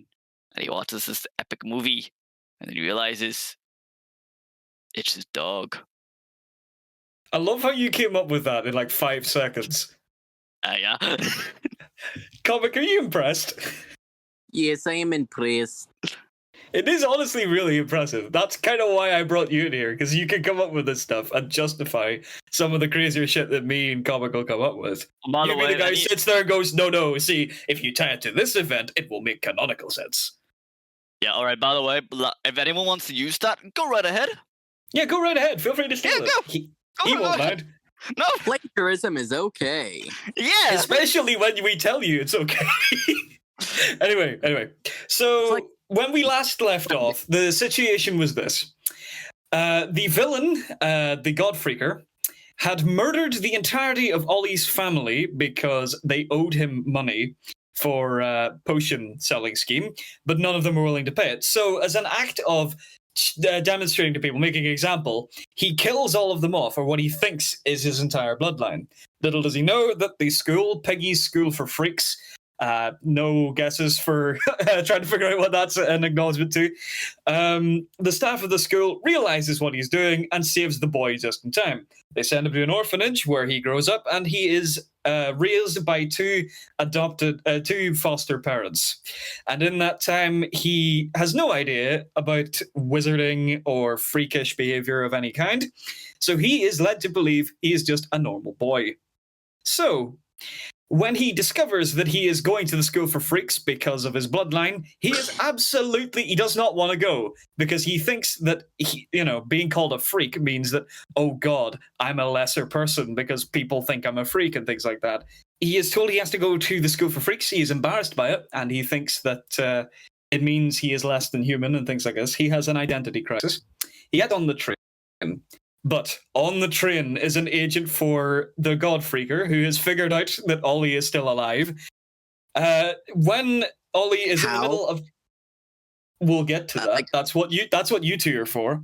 and he watches this epic movie, and then he realizes it's his dog. I love how you came up with that in like 5 seconds. Yeah. Comic, are you impressed? Yes, I am impressed. It is honestly really impressive. That's kind of why I brought you in here, because you can come up with this stuff and justify some of the crazier shit that me and Comic will come up with. By You the be way, the guy who any- sits there and goes, no, see, if you tie it to this event, it will make canonical sense. yeah, alright, by the way, if anyone wants to use that, go right ahead. Yeah, go right ahead. Feel free to steal Yeah, it. go. He Go won't ahead. mind. No, Plagiarism is okay. yeah. Especially when we tell you it's okay. Anyway. So It's like- when we last left off, the situation was this. The villain, the Godfreaker, had murdered the entirety of Ollie's family because they owed him money for a potion selling scheme, but none of them were willing to pay it. So as an act of demonstrating to people, making an example, he kills all of them off, or what he thinks is his entire bloodline. Little does he know that the school, Peggy's School for Freaks, no guesses for trying to figure out what that's an acknowledgement to. The staff of the school realizes what he's doing and saves the boy just in time. They send him to an orphanage where he grows up, and he is raised by two foster parents. And in that time, he has no idea about wizarding or freakish behavior of any kind. So he is led to believe he is just a normal boy. So when he discovers that he is going to the school for freaks because of his bloodline, he does not want to go, because he thinks that being called a freak means that, oh God, I'm a lesser person because people think I'm a freak and things like that. He is told he has to go to the school for freaks. He is embarrassed by it, and he thinks that it means he is less than human and things like this. He has an identity crisis. He gets on the train. But on the train is an agent for the Godfreaker who has figured out that Ollie is still alive. When Ollie is in the middle of, we'll get to that. That's what you two are for.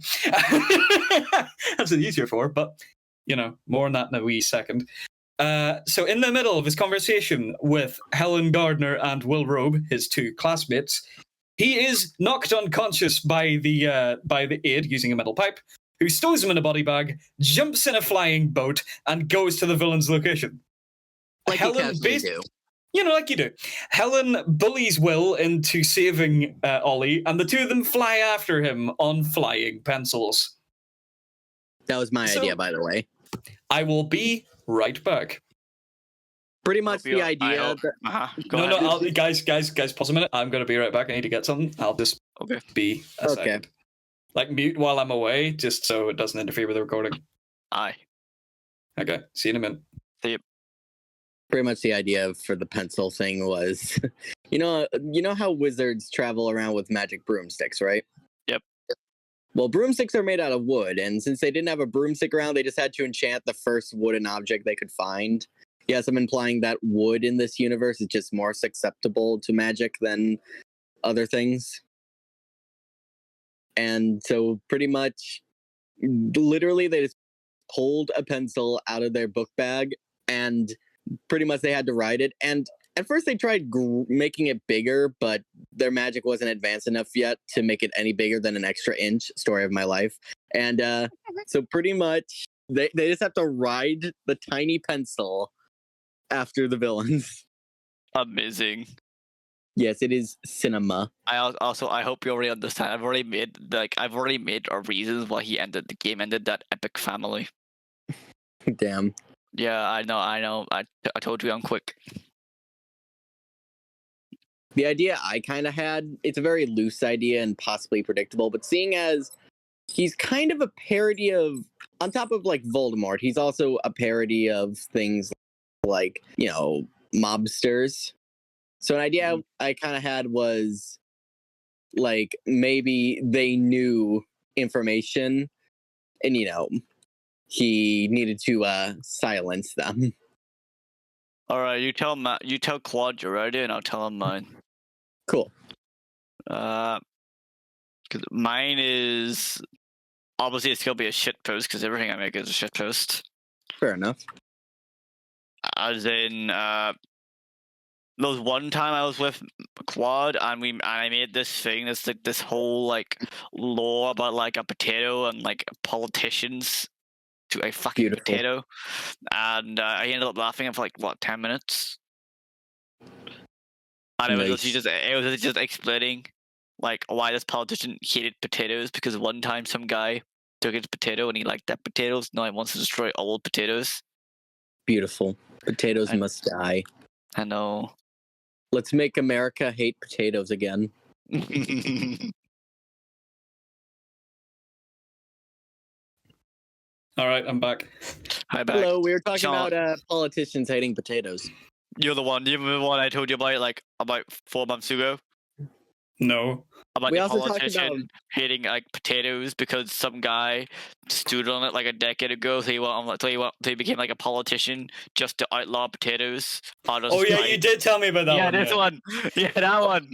That's what you two are for. But more on that in a wee second. So in the middle of his conversation with Helen Gardner and Will Robe, his two classmates, he is knocked unconscious by the aide using a metal pipe, who stows him in a body bag, jumps in a flying boat, and goes to the villain's location. Like Helen, you do. Like you do. Helen bullies Will into saving Ollie, and the two of them fly after him on flying pencils. That was my idea, by the way. I will be right back. Pretty much the idea. Guys, pause a minute. I'm going to be right back. I need to get something. I'll just be a second. Like, mute while I'm away, just so it doesn't interfere with the recording. Aye. Okay, see you in a minute. See you. Pretty much the idea for the pencil thing was, you know how wizards travel around with magic broomsticks, right? Yep. Well, broomsticks are made out of wood, and since they didn't have a broomstick around, they just had to enchant the first wooden object they could find. Yes, I'm implying that wood in this universe is just more susceptible to magic than other things. And so pretty much, literally, they just pulled a pencil out of their book bag, and pretty much they had to write it. And at first they tried making it bigger, but their magic wasn't advanced enough yet to make it any bigger than an extra inch. Story of my life. And so pretty much they just have to ride the tiny pencil after the villains. Amazing. Yes, it is cinema. I hope you already understand. I've already made a reasons why the game ended that epic family. Damn. Yeah, I know. I told you I'm quick. The idea I kind of had, it's a very loose idea and possibly predictable, but seeing as he's kind of a parody of, on top of like Voldemort, he's also a parody of things like, mobsters. So an idea I kind of had was like maybe they knew information and, he needed to silence them. All right, you tell Claude your idea, and I'll tell him mine. Cool. Because mine is obviously it's gonna be a shit post because everything I make is a shit post. Fair enough. As in, there was one time I was with Claude, and I made this thing. This whole like lore about like a potato and like politicians to a fucking Beautiful. potato, and I ended up laughing for like 10 minutes. And it was just explaining like why this politician hated potatoes because one time some guy took his potato and he liked that potatoes. Now he wants to destroy all potatoes. Beautiful. Potatoes must die. I know. Let's make America hate potatoes again. All right, I'm back. Hi, back. Hello, we were talking Sean. about politicians hating potatoes. You're the one I told you about 4 months ago. No. About We the also talked politician about- hating like potatoes because some guy stood on it like a decade ago. So he became like a politician just to outlaw potatoes. Oh yeah, you did tell me about that Yeah, one. this one. Yeah, that one.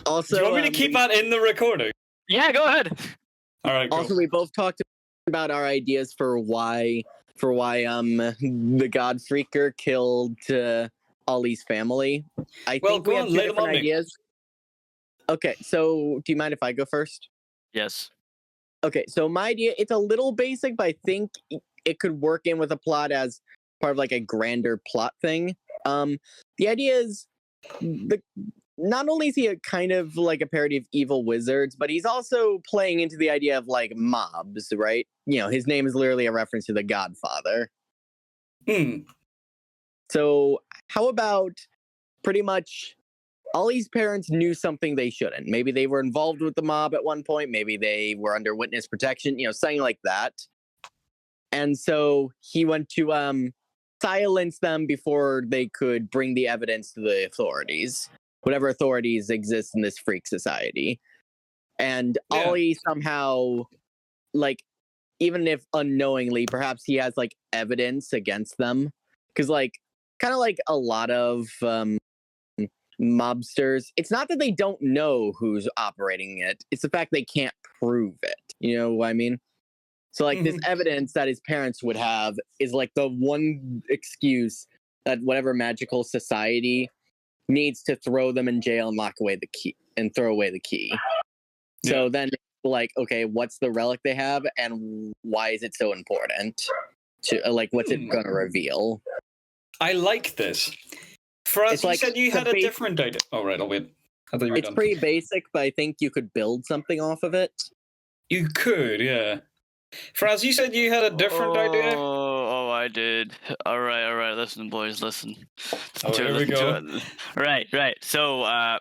Also, Do you want me to keep that in the recording? Yeah, go ahead. All right. Cool. Also, we both talked about our ideas for why the God Freaker killed Ollie's family. I Well, think we go have on, two lay them different on me. ideas. Okay, so do you mind if I go first? Yes. Okay, so my idea, it's a little basic, but I think it could work in with a plot as part of like a grander plot thing. The idea is not only is he a kind of like a parody of evil wizards, but he's also playing into the idea of like mobs, right? His name is literally a reference to the Godfather. So how about pretty much Ollie's parents knew something they shouldn't. Maybe they were involved with the mob at one point. Maybe they were under witness protection, something like that. And so he went to silence them before they could bring the evidence to the authorities, whatever authorities exist in this freak society. And Yeah. Ollie somehow, like, even if unknowingly, perhaps he has like evidence against them. Because kind of like a lot of mobsters, it's not that they don't know who's operating it, it's the fact they can't prove it. You know what I mean? So like this evidence that his parents would have is like the one excuse that whatever magical society needs to throw them in jail and lock away the key and throw away the key. So then like, okay, what's the relic they have and why is it so important to like what's it gonna reveal? I like this. Fraz, It's you like said you the had a different idea. Oh, right, I'll wait. I thought you were It's done. pretty basic, but I think you could build something off of it. You could, yeah. Fraz, you said you had a different idea? Oh, I did. All right. Listen, boys, listen. Oh, here we go. Right. So,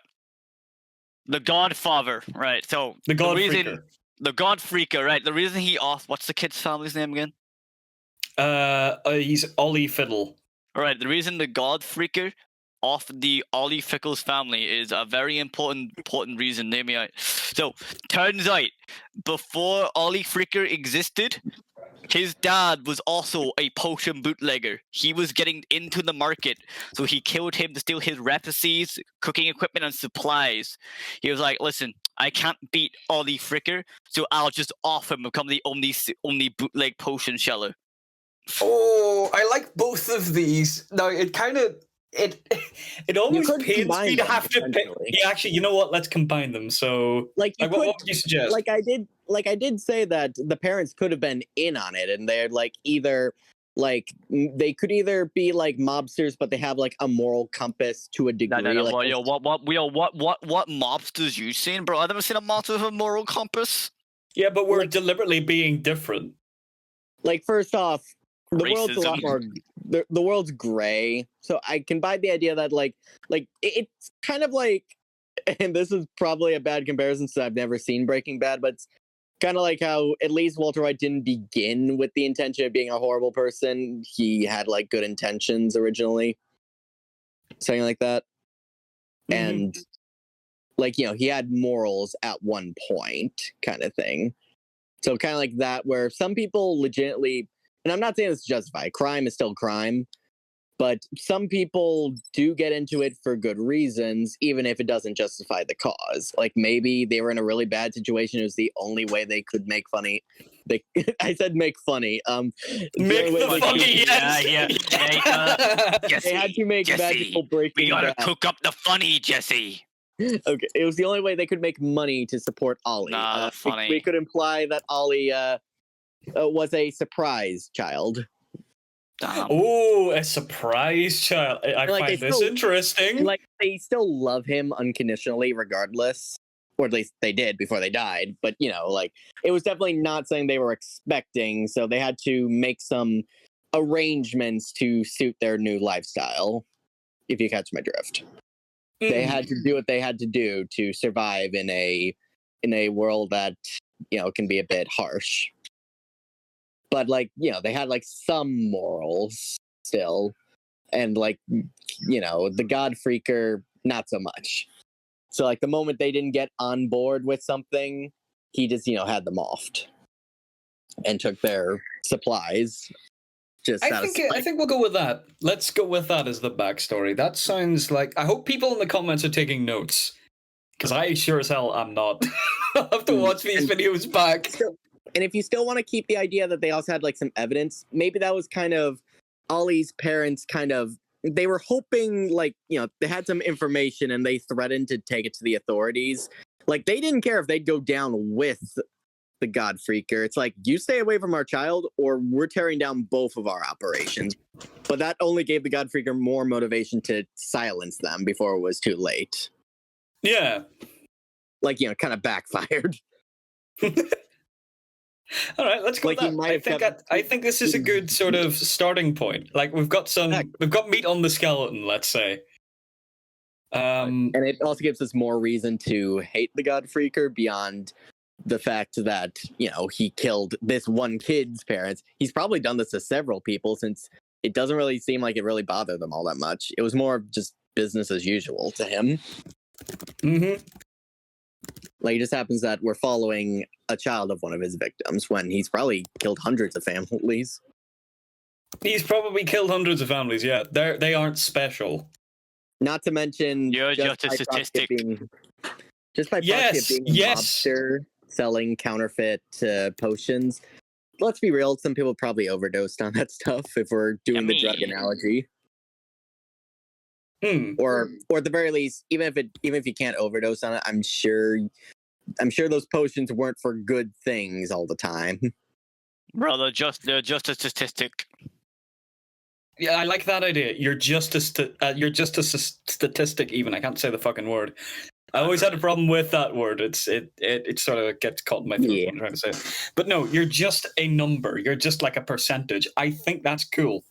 the Godfather, right? So The God reason, Freaker. The God Freaker, right? The reason he off. What's the kid's family's name again? He's Ollie Fiddle. All right, the reason the God Freaker of the Ollie Fickle's family is a very important reason. Name me out. So, turns out, before Ollie Freaker existed, his dad was also a potion bootlegger. He was getting into the market, so he killed him to steal his recipes, cooking equipment, and supplies. He was like, "Listen, I can't beat Ollie Fricker, so I'll just off him, become the only bootleg potion seller." Oh, I like both of these. Now it kind of it always could pains combine me to them, have to pick. potentially. Yeah, actually, you know what? Let's combine them. So, Like you what could, would you suggest? like I did say that the parents could have been in on it, and they're like either like they could either be like mobsters, but they have like a moral compass to a degree. No. Like, What mobsters you seen, bro? I've never seen a mobster with a moral compass. Yeah, but we're like- deliberately being different. like first off, the world's a lot Racism. more. The world's gray, so I can buy the idea that it's kind of like, and this is probably a bad comparison since I've never seen Breaking Bad, but it's kind of like how at least Walter White didn't begin with the intention of being a horrible person. He had like good intentions originally, something like that, Mhm. and like he had morals at one point, kind of thing. So kind of like that, where some people legitimately, and I'm not saying it's justified. Crime is still crime, but some people do get into it for good reasons, even if it doesn't justify the cause. Like maybe they were in a really bad situation. It was the only way they could make funny. I said make funny. Make only way the they funny, could- yes. Jesse, They had to make Jesse, magical we Breaking gotta Bad. cook up the funny, Jesse. Okay, it was the only way they could make money to support Ollie. Nah, the funny. We could imply that Ollie was a surprise child. Damn. Oh, a surprise child. I Like, find they this still- interesting. Like they still love him unconditionally, regardless, or at least they did before they died. But like it was definitely not something they were expecting, so they had to make some arrangements to suit their new lifestyle. If you catch my drift, they had to do what they had to do to survive in a world that can be a bit harsh. But they had like some morals still, and the God Freaker not so much. So like the moment they didn't get on board with something, he just had them offed and took their supplies. Just I out of think spite. we'll go with that. Let's go with that as the backstory. That sounds like. I hope people in the comments are taking notes, because I sure as hell am not. I'll have to watch these videos back. And if you still want to keep the idea that they also had like some evidence, maybe that was kind of Ollie's parents they were hoping they had some information and they threatened to take it to the authorities. Like they didn't care if they'd go down with the God Freaker. It's like, you stay away from our child or we're tearing down both of our operations. But that only gave the God Freaker more motivation to silence them before it was too late. Yeah. Kind of backfired. All right, let's go Like, with he that. might have kept- I think this is a good sort of starting point. Like we've got meat on the skeleton, let's say. And it also gives us more reason to hate the God Freaker beyond the fact that, he killed this one kid's parents. He's probably done this to several people, since it doesn't really seem like it really bothered them all that much. It was more of just business as usual to him. Mm-hmm. Like, it just happens that we're following a child of one of his victims when he's probably killed hundreds of families. He's probably killed hundreds of families. Yeah, they aren't special. Not to mention, You're just a by proxy of statistic. just by proxy Yes, of being a yes. mobster selling counterfeit potions. Let's be real, some people probably overdosed on that stuff if we're doing the drug mean- analogy. Hmm. Or at the very least, even if you can't overdose on it, I'm sure those potions weren't for good things all the time. Bro, they're just a statistic. Yeah, I like that idea. You're just a statistic. Even I can't say the fucking word. I always had a problem with that word. It sort of gets caught in my throat when I'm trying to say it. But no, you're just a number. You're just like a percentage. I think that's cool.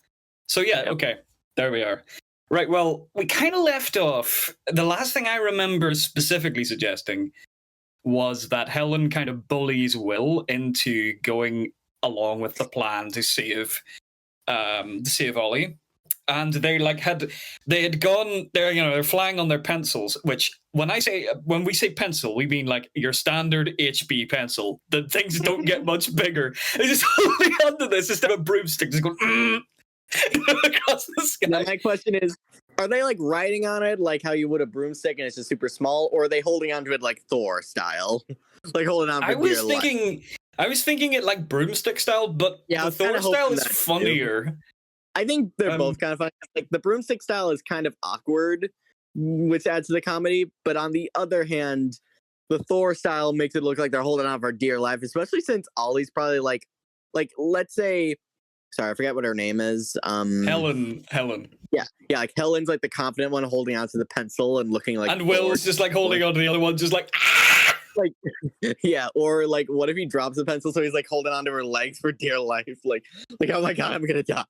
So yeah, okay, there we are. Right, well, we kind of left off. The last thing I remember specifically suggesting was that Helen kind of bullies Will into going along with the plan to save Ollie. and they had gone there. They're flying on their pencils. Which when we say pencil, we mean like your standard HB pencil. The things don't get much bigger. They're just holding onto this instead of a broomstick, just going across the sky. Now my question is, are they like riding on it like how you would a broomstick and it's just super small, or are they holding onto it like Thor style, like holding on for I was dear life? thinking it like broomstick style, but Yeah, I the was kinda Thor style hoping is that too. funnier. I think they're both kind of funny. Like the broomstick style is kind of awkward, which adds to the comedy. But on the other hand, the Thor style makes it look like they're holding on for dear life, especially since Ollie's probably like let's say, sorry, I forget what her name is. Helen. Yeah, like Helen's like the confident one holding onto the pencil and looking like. And Will's just like holding onto the other one, just like. Ah! Like, yeah, or like, what if he drops the pencil so he's like holding onto her legs for dear life? Like, oh my god, I'm gonna die.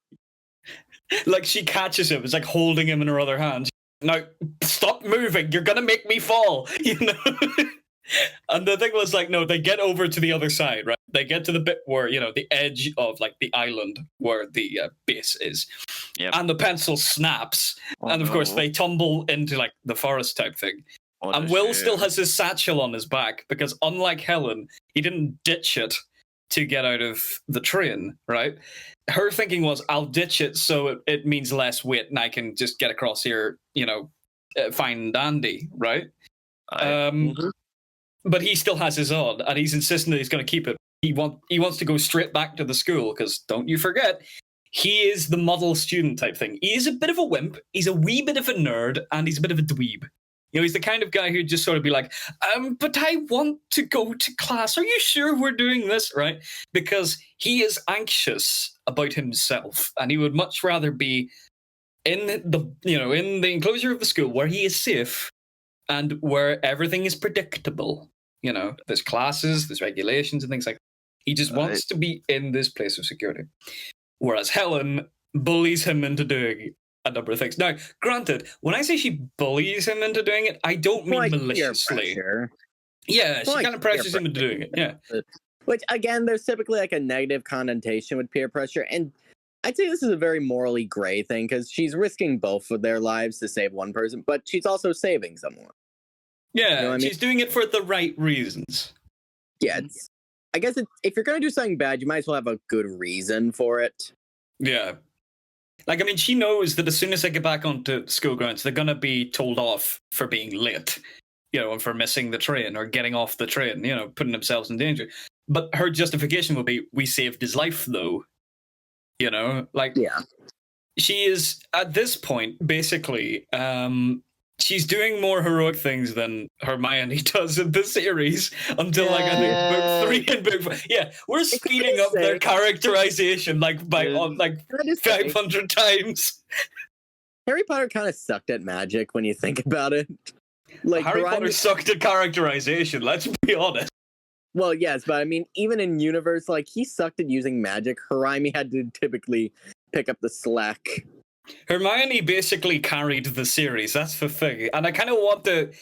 Like she catches him, it's like holding him in her other hand. Now, stop moving, you're gonna make me fall, And the thing was like, no, they get over to the other side, right? They get to the bit where, the edge of like the island where the base is. Yep. And the pencil snaps. Oh, and of course, no. they tumble into like the forest type thing. What And a Will shame. still has his satchel on his back because unlike Helen, he didn't ditch it to get out of the train, right? Her thinking was, I'll ditch it so it means less weight and I can just get across here, fine and dandy, right? But he still has his on, and he's insisting that he's going to keep it. He wants to go straight back to the school because don't you forget, he is the model student type thing. He is a bit of a wimp. He's a wee bit of a nerd, and he's a bit of a dweeb. He's the kind of guy who'd just sort of be like, but I want to go to class. Are you sure we're doing this? Right? Because he is anxious about himself, and he would much rather be in the enclosure of the school where he is safe and where everything is predictable. There's classes, there's regulations and things like that. He just wants to be in this place of security. Whereas Helen bullies him into doing a number of things. Now, granted, when I say she bullies him into doing it, I don't mean Like maliciously. Yeah, she kind of pressures him into doing it. Yeah. Which, again, there's typically like a negative connotation with peer pressure. And I'd say this is a very morally gray thing because she's risking both of their lives to save one person, but she's also saving someone. Yeah, You know what I mean? she's doing it for the right reasons. Yeah, I guess if you're going to do something bad, you might as well have a good reason for it. Yeah. Like, I mean, she knows that as soon as they get back onto school grounds, they're going to be told off for being late, and for missing the train or getting off the train, putting themselves in danger. But her justification will be, we saved his life, though. Yeah. She is, at this point, basically, she's doing more heroic things than Hermione does in the series until, I think, book 3 and book 4. Yeah, we're speeding up their characterization, by 500 times. Harry Potter kind of sucked at magic when you think about it. Like Harry Potter sucked at characterization, let's be honest. Well, yes, but I mean, even in universe, he sucked at using magic. Hermione had to typically pick up the slack. Hermione basically carried the series, that's the thing. And I kind of want to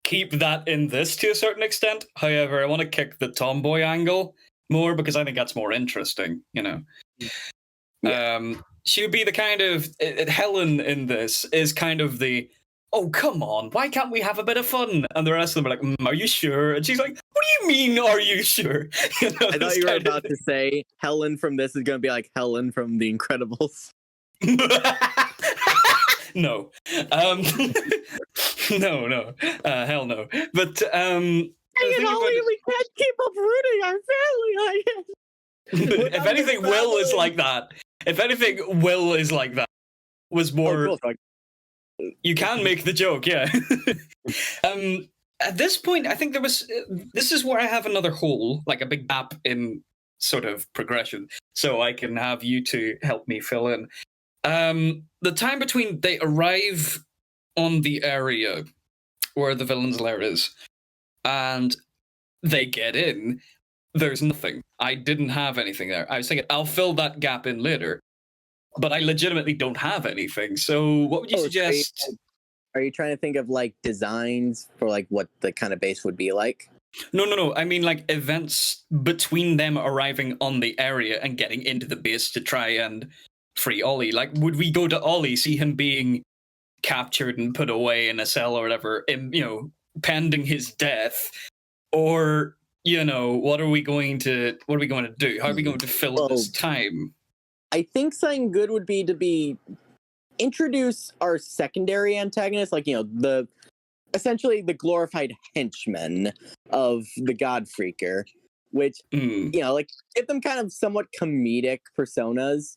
keep that in this to a certain extent. However, I want to kick the tomboy angle more because I think that's more interesting, Yeah. She would be the kind of... Helen in this is kind of the, oh, come on, why can't we have a bit of fun? And the rest of them are like, are you sure? And she's like, what do you mean, are you sure? I thought you were about to say Helen from this is going to be like Helen from The Incredibles. No. No. Hell no. But Ollie, we can't keep uprooting our family. if anything, Will is like that. If anything, Will is like that. Was more. Oh, cool. You can make the joke, yeah. At this point, I think there was. This is where I have another hole, like a big gap in sort of progression, so I can have you two help me fill in. The time between they arrive on the area where the villain's lair is and they get in, there's nothing. I didn't have anything there. I was thinking, I'll fill that gap in later, but I legitimately don't have anything. So what would you suggest? Are you trying to think of designs for what the kind of base would be like? No. I mean events between them arriving on the area and getting into the base to try and free Ollie? Like, would we go to Ollie, see him being captured and put away in a cell or whatever, pending his death, or what are we going to do? How are we going to fill this time? I think something good would be to introduce our secondary antagonist, like essentially the glorified henchmen of the God Freaker, which like give them kind of somewhat comedic personas,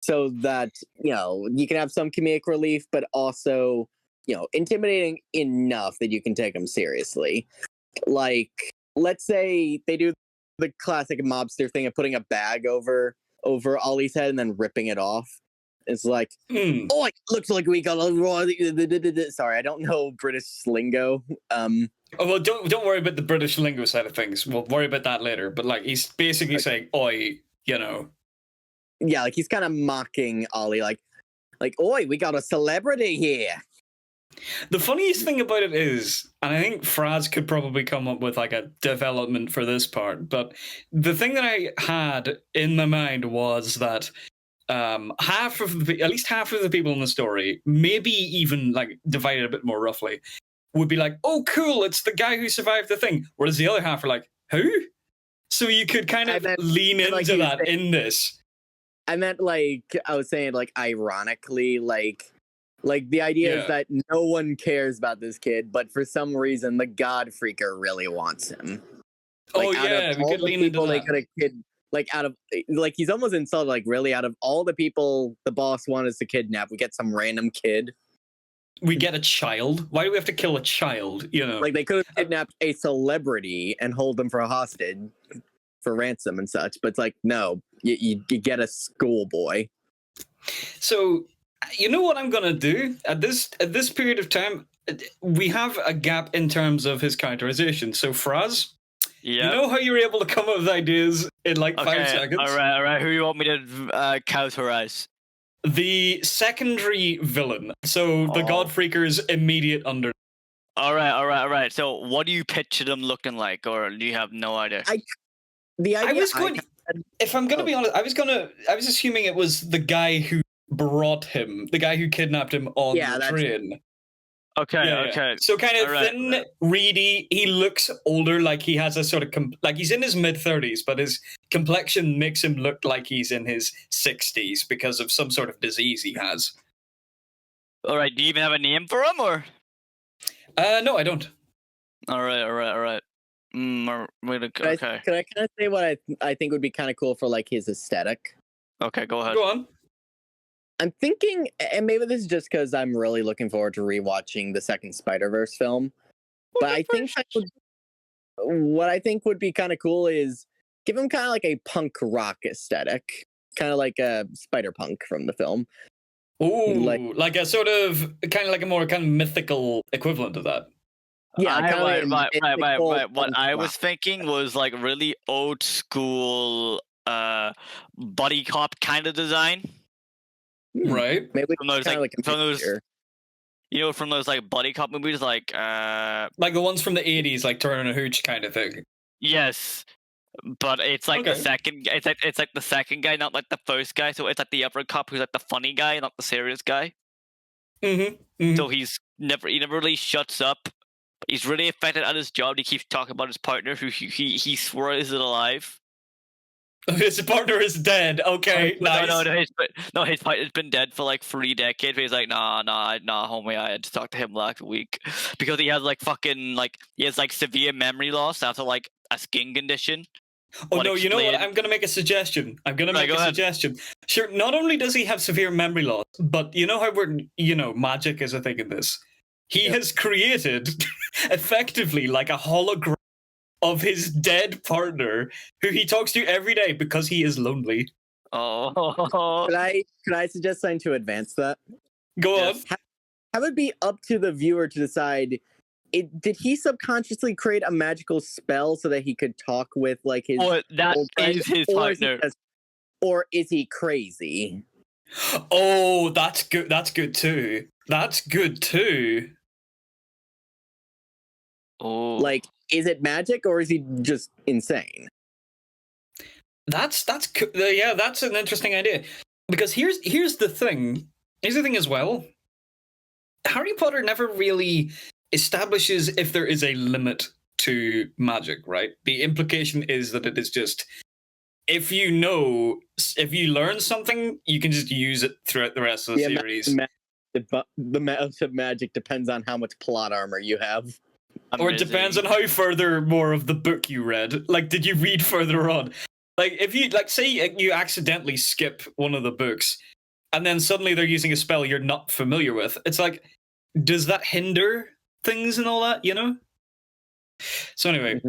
so that you can have some comedic relief, but also intimidating enough that you can take them seriously. Like, let's say they do the classic mobster thing of putting a bag over Ollie's head and then ripping it off. It's like, oh, it looks like we got a... Sorry, I don't know British lingo. Oh, well, don't worry about the British lingo side of things. We'll worry about that later. But like, he's basically saying, "Oi," Yeah, like he's kind of mocking Ollie, like, "Oi, we got a celebrity here." The funniest thing about it is, and I think Fraz could probably come up with like a development for this part, but the thing that I had in my mind was that at least half of the people in the story, maybe even like divided a bit more roughly, would be like, "Oh, cool, it's the guy who survived the thing," whereas the other half are like, "Who?" So you could kind of lean into that in this. I meant, like, I was saying, like, ironically, like the idea is that no one cares about this kid, but for some reason the God Freaker really wants him. Like, we could lean into that. They could he's almost insulted, like, really, out of all the people the boss wanted to kidnap, we get some random kid. We get a child? Why do we have to kill a child, Like, they could have kidnapped a celebrity and hold them for a hostage for ransom and such, but it's like, no, you get a schoolboy. So, you know what I'm gonna do at this period of time? We have a gap in terms of his characterization. So, Fraz, you know how you were able to come up with ideas in like 5 seconds? All right. Who you want me to characterize? The secondary villain. So the God Freaker's immediate under. All right. So, what do you picture them looking like, or do you have no idea? If I'm gonna be honest, I was assuming it was the guy who brought him, the guy who kidnapped him on the train. Okay. So kind of thin, reedy. He looks older, like he has a sort of like he's in his mid-30s, but his complexion makes him look like he's in his 60s because of some sort of disease he has. All right. Do you even have a name for him, or? No, I don't. All right. Okay. Can I kind of say what I think would be kind of cool for like his aesthetic? Okay, go ahead. Go on. I'm thinking, and maybe this is just because I'm really looking forward to rewatching the second Spider-Verse film, but I think what I think would be kind of cool is give him kind of like a punk rock aesthetic, kind of like a Spider-Punk from the film. Ooh, like a sort of kind of like a more kind of mythical equivalent of that. Yeah, right. What I was thinking was like really old school buddy cop kind of design. Right. Maybe from those from those like buddy cop movies, like the ones from the 80s, like Turner and Hooch kind of thing. Yes. But it's like the second it's like the second guy, not like the first guy. So it's like the upper cop who's like the funny guy, not the serious guy. Mm-hmm. So he never really shuts up. He's really affected at his job. He keeps talking about his partner, who he swore isn't alive. His partner is dead. Okay, nice. No, his partner's been dead for like 3 decades. But he's like, nah, homie. I had to talk to him last week because he has like he has like severe memory loss after like a skin condition. Oh no, you know what? I'm gonna make a suggestion. Suggestion. Sure. Not only does he have severe memory loss, but you know how magic is a thing in this. He has created effectively like a hologram of his dead partner who he talks to every day because he is lonely. Oh. Could I suggest something to advance that? Go on. Have it be up to the viewer to decide, did he subconsciously create a magical spell so that he could talk with like his his partner? Or is he crazy? Oh, that's good. That's good too. Oh. Like, is it magic or is he just insane? That's an interesting idea. Because here's the thing. Here's the thing as well. Harry Potter never really establishes if there is a limit to magic, right? The implication is that it is just if you learn something, you can just use it throughout the rest of the series. The amount of magic depends on how much plot armor you have. Or it depends on how further more of the book you read. Like, did you read further on? Like, if you, like, say you accidentally skip one of the books, and then suddenly they're using a spell you're not familiar with, it's like, does that hinder things and all that, you know? So anyway.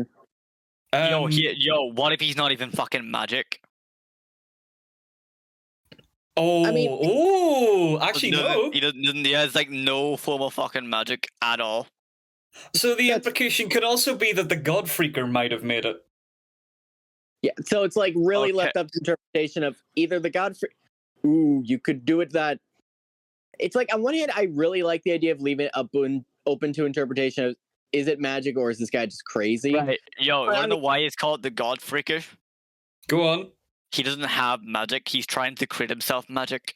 What if he's not even fucking magic? Oh, actually, no. He doesn't. He has like no form of fucking magic at all. So the implication could also be that the God Freaker might have made it. Yeah, so it's like really left up to interpretation of either the God Freaker. Ooh, you could do it that. It's like on one hand, I really like the idea of leaving it open to interpretation of is it magic or is this guy just crazy? Right. Yo, you wanna know why it's called the God Freaker? Go on. He doesn't have magic. He's trying to create himself magic.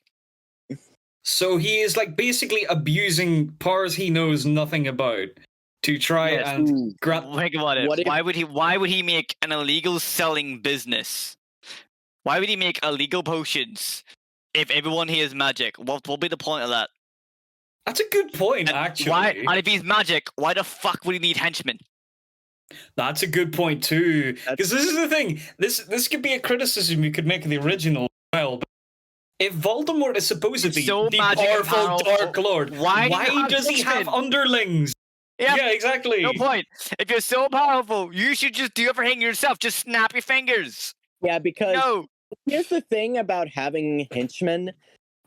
So he is like basically abusing powers he knows nothing about to try and grant. Think about it. Why would he make an illegal selling business? Why would he make illegal potions if everyone here is magic? What will be the point of that? That's a good point, actually. And if he's magic, why the fuck would he need henchmen? That's a good point too. Because this is the thing. This could be a criticism you could make of the original as well. But if Voldemort is supposedly the powerful Dark Lord, why does he have underlings? Yeah, exactly. No point. If you're so powerful, you should just do everything yourself. Just snap your fingers. Yeah, because here's the thing about having henchmen.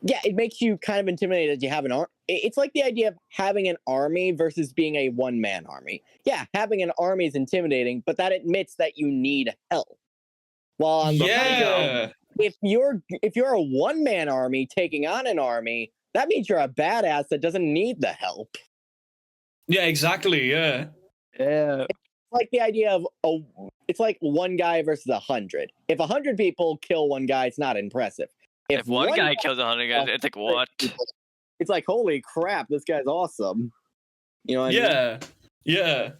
Yeah, it makes you kind of intimidated that you have an army. It's like the idea of having an army versus being a one-man army. Yeah, having an army is intimidating, but that admits that you need help. Well, on the other hand, if you're a one-man army taking on an army, that means you're a badass that doesn't need the help. Yeah, exactly. Yeah. It's like the idea of it's like one guy versus 100. If 100 people kill one guy, it's not impressive. If one guy kills 100 guys, it's like, what? It's like, holy crap, this guy's awesome. You know what I mean? Yeah.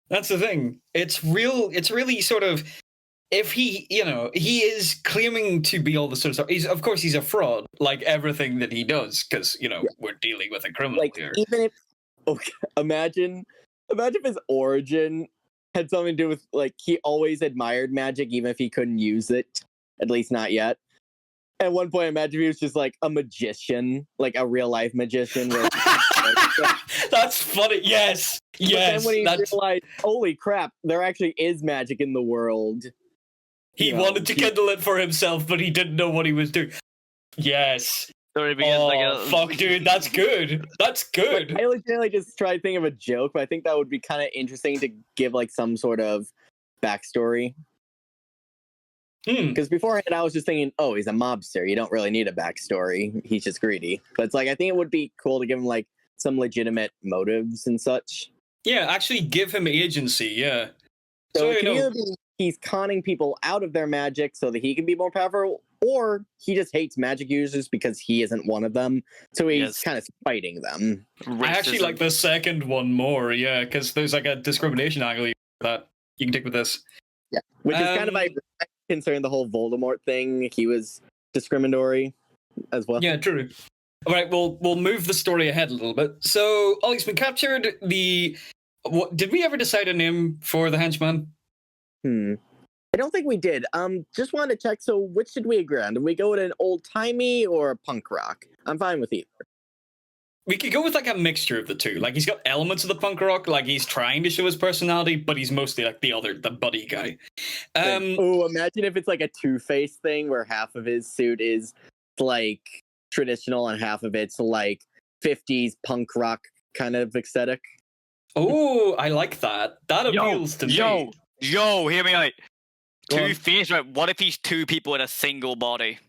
That's the thing. It's really sort of, if he is claiming to be all the sort of stuff. Of course, he's a fraud, like everything that he does, because, we're dealing with a criminal here. Even if, imagine if his origin had something to do with, like, he always admired magic, even if he couldn't use it, at least not yet. At one point, imagine if he was just like a magician, like a real life magician. That's funny. Yes. But then when he realized, holy crap, there actually is magic in the world. He wanted to kindle it for himself, but he didn't know what he was doing. Yes. Fuck, dude, that's good. That's good. Like, I legitimately just tried to think of a joke, but I think that would be kind of interesting to give like some sort of backstory. Because beforehand, I was just thinking, oh, he's a mobster. You don't really need a backstory. He's just greedy. But it's like, I think it would be cool to give him like some legitimate motives and such. Yeah, actually give him agency. Yeah. So it can either be he's conning people out of their magic so that he can be more powerful, or he just hates magic users because he isn't one of them. So he's kind of fighting them. I actually like the second one more. Yeah, because there's like a discrimination angle that you can take with this. Yeah, which is kind of like concerning the whole Voldemort thing. He was discriminatory as well. Yeah, true. All right, we'll move the story ahead a little bit. So, Ollie's been captured. Did we ever decide a name for the henchman? I don't think we did. Just wanted to check. So, which did we agree on? Did we go with an old timey or a punk rock? I'm fine with either. We could go with like a mixture of the two. Like he's got elements of the punk rock, like he's trying to show his personality, but he's mostly like the buddy guy. Imagine if it's like a Two-Face thing where half of his suit is like traditional and half of it's like 50s punk rock kind of aesthetic. Oh, I like that. That appeals to me. Yo, hear me out. Two-Face, right? What if he's two people in a single body?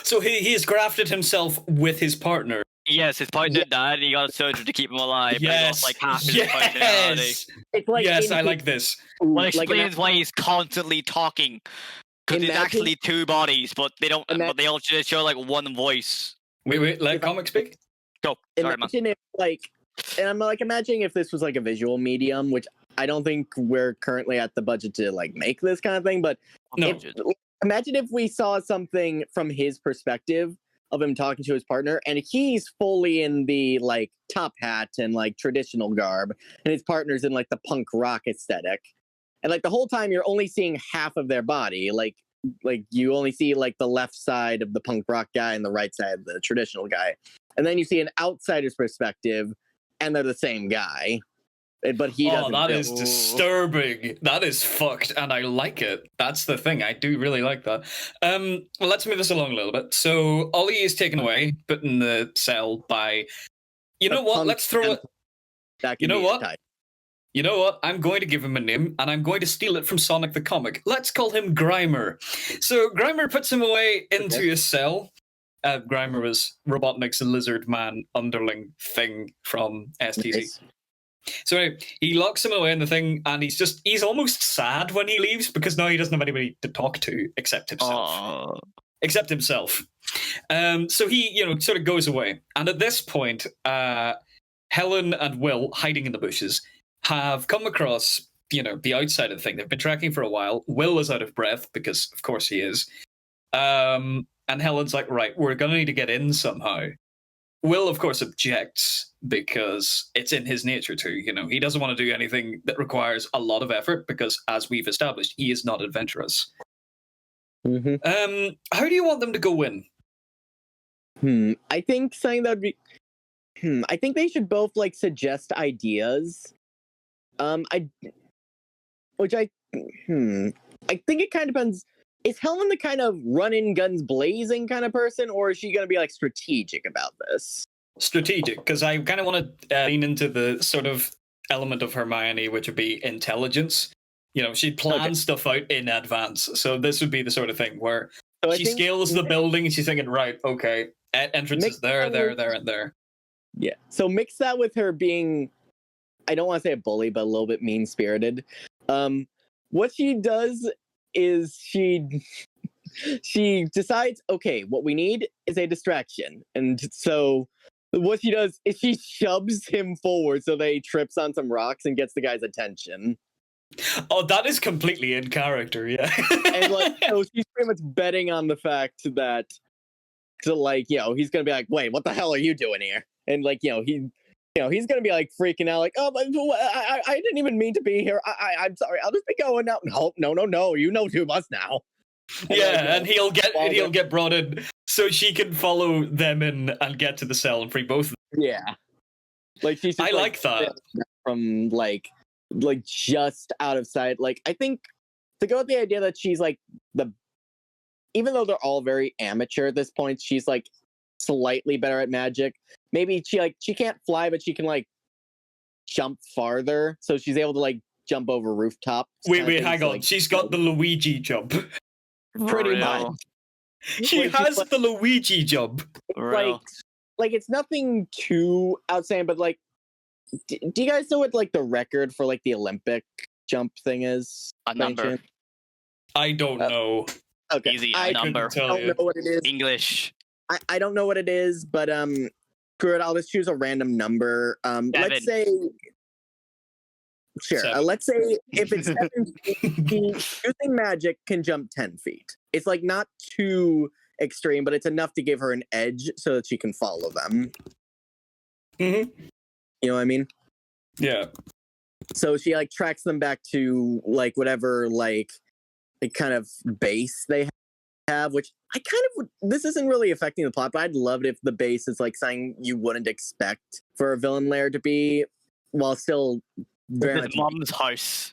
So he has grafted himself with his partner. Yes, his partner died and he got a surgery to keep him alive. But he lost like half his personality. It's like I like this. Well, explains why he's constantly talking. Because it's Imagine- actually two bodies, but they don't. Ima- But they all just show like one voice. Wait, let If I- comic speak. Go. Sorry, man. Imagine if and I'm like imagining if this was like a visual medium, which I don't think we're currently at the budget to like make this kind of thing, but No. imagine if we saw something from his perspective of him talking to his partner, and he's fully in the like top hat and like traditional garb, and his partner's in like the punk rock aesthetic, and like the whole time you're only seeing half of their body, like you only see like the left side of the punk rock guy and the right side of the traditional guy, and then you see an outsider's perspective, and they're the same guy. But he doesn't. That feel- is disturbing. That is fucked, and I like it. That's the thing. I do really like that. Well, let's move this along a little bit. So Ollie is taken away, put in the cell by. You know A what? punk Let's throw it. that You can know be what? type. You know what? I'm going to give him a name, and I'm going to steal it from Sonic the Comic. Let's call him Grimer. So Grimer puts him away into his cell. Grimer was Robotnik's lizard man underling thing from STZ. Nice. So anyway, he locks him away in the thing, and he's almost sad when he leaves because now he doesn't have anybody to talk to except himself. Oh. Except himself. So he, sort of goes away. And at this point, Helen and Will, hiding in the bushes, have come across, the outside of the thing. They've been tracking for a while. Will is out of breath because, of course, he is. And Helen's like, right, we're going to need to get in somehow. Will, of course, objects because it's in his nature to. He doesn't want to do anything that requires a lot of effort because, as we've established, he is not adventurous. Mm-hmm. How do you want them to go in? I think something that would be. I think they should both like suggest ideas. I think it kind of depends. Is Helen the kind of run-in guns blazing kind of person, or is she going to be like strategic about this? Strategic, because I kind of want to lean into the sort of element of Hermione, which would be intelligence. She'd plan stuff out in advance. So this would be the sort of thing where she scales the building and she's thinking, right, okay, entrances there, and there. Yeah. So mix that with her being, I don't want to say a bully, but a little bit mean-spirited. What she does is she decides, okay, what we need is a distraction. And so what she does is she shoves him forward so that he trips on some rocks and gets the guy's attention. Oh, that is completely in character, yeah. And so she's pretty much betting on the fact that he's gonna be like, wait, what the hell are you doing here? And he's gonna be like freaking out, like, oh, but I didn't even mean to be here. I'm sorry. I'll just be going now. No. You know too much now. And he'll get brought in so she can follow them in and get to the cell and free both of them. Yeah. She's just, I like that. From like just out of sight. Like, I think to go with the idea that she's like even though they're all very amateur at this point, she's like slightly better at magic. Maybe she can't fly, but she can like jump farther, so she's able to like jump over rooftops. Wait, hang on. She's got the Luigi jump. Pretty much. She has the Luigi jump. Like it's nothing too outstanding, but like, do you guys know what like the record for like the Olympic jump thing is? A number. I don't know. Okay, Easy, I number. don't know what it is. English. I don't know what it is, but screw it. I'll just choose a random number. Let's say. Sure. Let's say if it's 7 feet, using magic can jump 10 feet. It's like not too extreme, but it's enough to give her an edge so that she can follow them. Mm-hmm. You know what I mean? Yeah. So she like tracks them back to like whatever like the kind of base they have, which I kind of would. This isn't really affecting the plot, but I'd love it if the base is like something you wouldn't expect for a villain lair to be, while still very His much. mom's house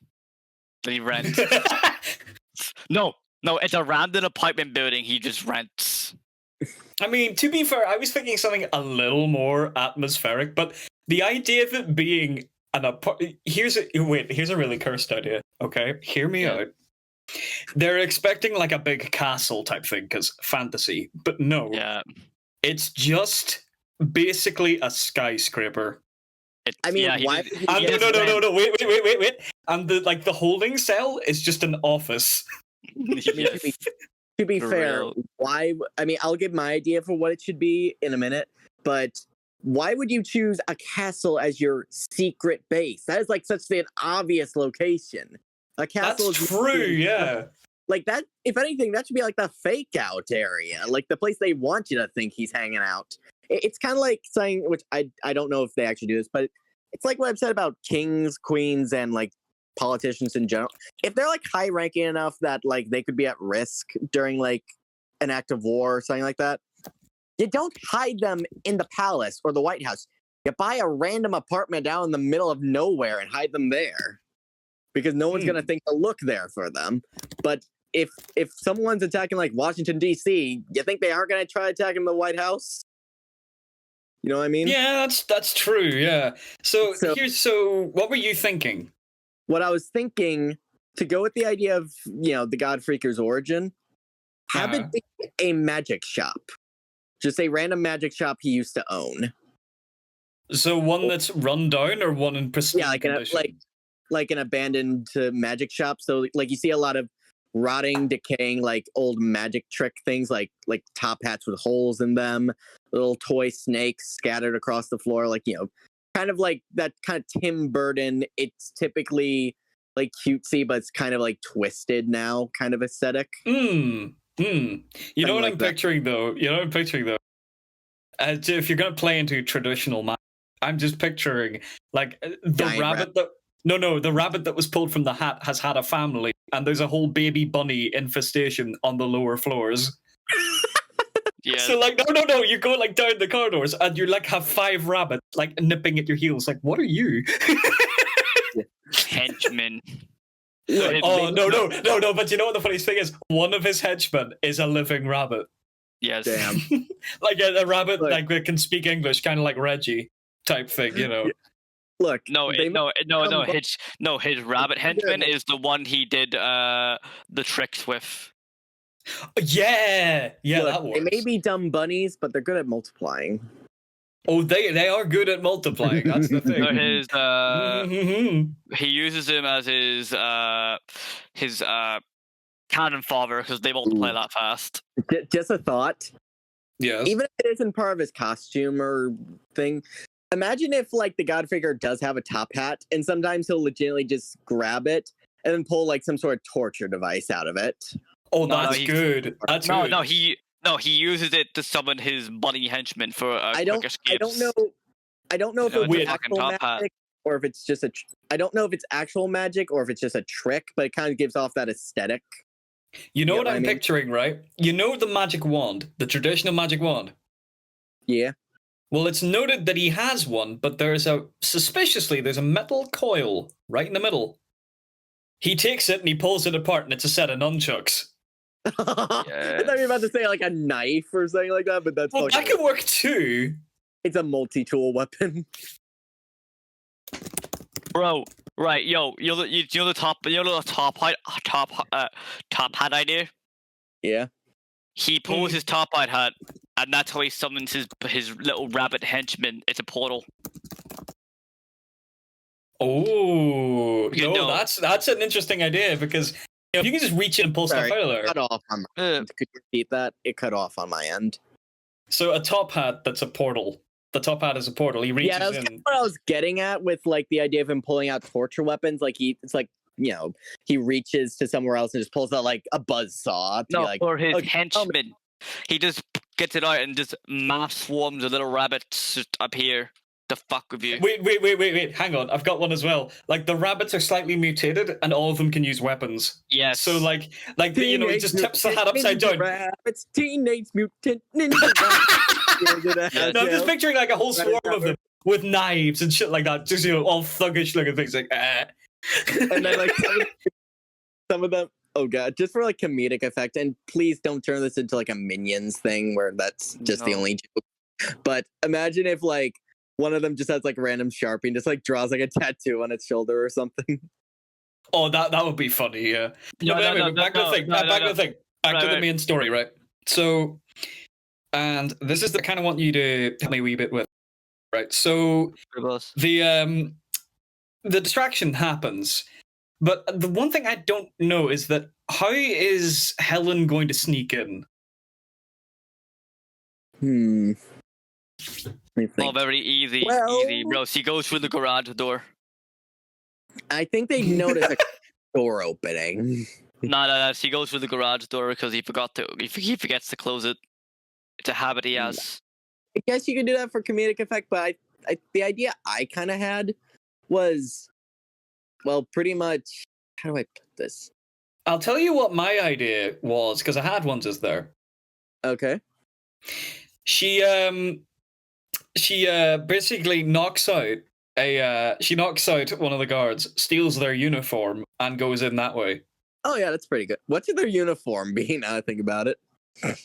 that he rents. No, it's a random apartment building he just rents. I mean, to be fair, I was thinking something a little more atmospheric, but the idea of it being an apartment. Here's a really cursed idea. Okay, hear me out. They're expecting like a big castle type thing because fantasy, but no. Yeah. It's just basically a skyscraper. I mean, why? No, wait. And the holding cell is just an office. Yes. To be For fair, real. I'll give my idea for what it should be in a minute, but why would you choose a castle as your secret base? That is like such an obvious location. A castle That's is true, yeah. like that. If anything, that should be like the fake out area, like the place they want you to think he's hanging out. It's kind of like saying, which I don't know if they actually do this, but it's like what I've said about kings, queens, and like politicians in general. If they're like high ranking enough that like they could be at risk during like an act of war or something like that, you don't hide them in the palace or the White House. You buy a random apartment down in the middle of nowhere and hide them there, because no one's gonna think to look there for them. But if someone's attacking like Washington D.C., you think they aren't gonna try attacking the White House? You know what I mean? Yeah, that's true, yeah. So what were you thinking? What I was thinking, to go with the idea of, the God Freaker's origin, have it be a magic shop. Just a random magic shop he used to own. So one that's run down or one in pristine Yeah, condition? like an abandoned magic shop. So like you see a lot of rotting, decaying, like old magic trick things, like top hats with holes in them, little toy snakes scattered across the floor, like kind of like that kind of Tim Burton. It's typically like cutesy, but it's kind of like twisted now, kind of aesthetic. You know what like I'm that. picturing though? If you're gonna play into traditional magic, I'm just picturing like the Giant rabbit that. No, the rabbit that was pulled from the hat has had a family, and there's a whole baby bunny infestation on the lower floors. Yeah. So like, no, you go like down the corridors, and you like have 5 rabbits like nipping at your heels. Like, what are you? Henchmen. Oh no! But you know what the funniest thing is? One of his henchmen is a living rabbit. Yes. Damn. Like a rabbit Look. like that can speak English, kind of like Reggie type thing, you know. Look, His rabbit henchman is the one he did the tricks with. Yeah, look, that works. they may be dumb bunnies, but they're good at multiplying. Oh, they are good at multiplying. That's the thing. No, his Mhm. he uses him as his cannon fodder because they multiply that fast. Just a thought. Yes. Even if it isn't part of his costume or thing, imagine if like the God Figure does have a top hat, and sometimes he'll legitimately just grab it and then pull like some sort of torture device out of it. Oh, that's good. That's good. He uses it to summon his bunny henchman for I don't know if No, it's it's a fucking actual top hat. magic or if it's just I don't know if it's actual magic or if it's just a trick, but it kind of gives off that aesthetic. You know You what get what I'm I mean? picturing, right? You know the magic wand, the traditional magic wand. Yeah. Well, it's noted that he has one, but there's a metal coil right in the middle. He takes it and he pulls it apart, and it's a set of nunchucks. I thought you were about to say like a knife or something like that, but that's Well, that could work too. It's a multi-tool weapon. Bro, right, you know the top hat idea? Yeah. He pulls his top hat, and that's how he summons his little rabbit henchman. It's a portal. Oh You no, know. that's an interesting idea, because you can just reach in and pull stuff out of there. Cut off on my end. Could you repeat that? It cut off on my end. So a top hat that's a portal. The top hat is a portal. He reaches Yeah, that was in. kind of what I was getting at with like the idea of him pulling out torture weapons. Like it's like he reaches to somewhere else and just pulls out like a buzzsaw to be like, or his okay, henchman. He just gets it out and just mass swarms of little rabbits just appear to fuck with you. Wait. Hang on. I've got one as well. Like, the rabbits are slightly mutated and all of them can use weapons. Yes. So like he just tips the hat upside down. It's Teenage Mutant Ninja. No, I'm just picturing like a whole swarm of them with knives and shit like that. Just, all thuggish looking things like And then like some of them, oh god, just for like comedic effect. And please don't turn this into like a Minions thing where that's just the only joke. But imagine if like one of them just has like random Sharpie and just like draws like a tattoo on its shoulder or something. Oh, that would be funny, yeah. Back to the main story, right? So, and this is the kind of want you to help me a wee bit with, right? So the distraction happens, but the one thing I don't know is that how is Helen going to sneak in? Let me Oh, think. very easy, Well- easy, bro. She goes through the garage door. I think they notice a door opening. No. She goes through the garage door because he forgets to close it. It's a habit he has. I guess you could do that for comedic effect, but the idea I kind of had was, well, pretty much. How do I put this? I'll tell you what my idea was, because I had one just there. Okay. She basically knocks out one of the guards, steals their uniform, and goes in that way. Oh yeah, that's pretty good. What's their uniform be? Now I think about it.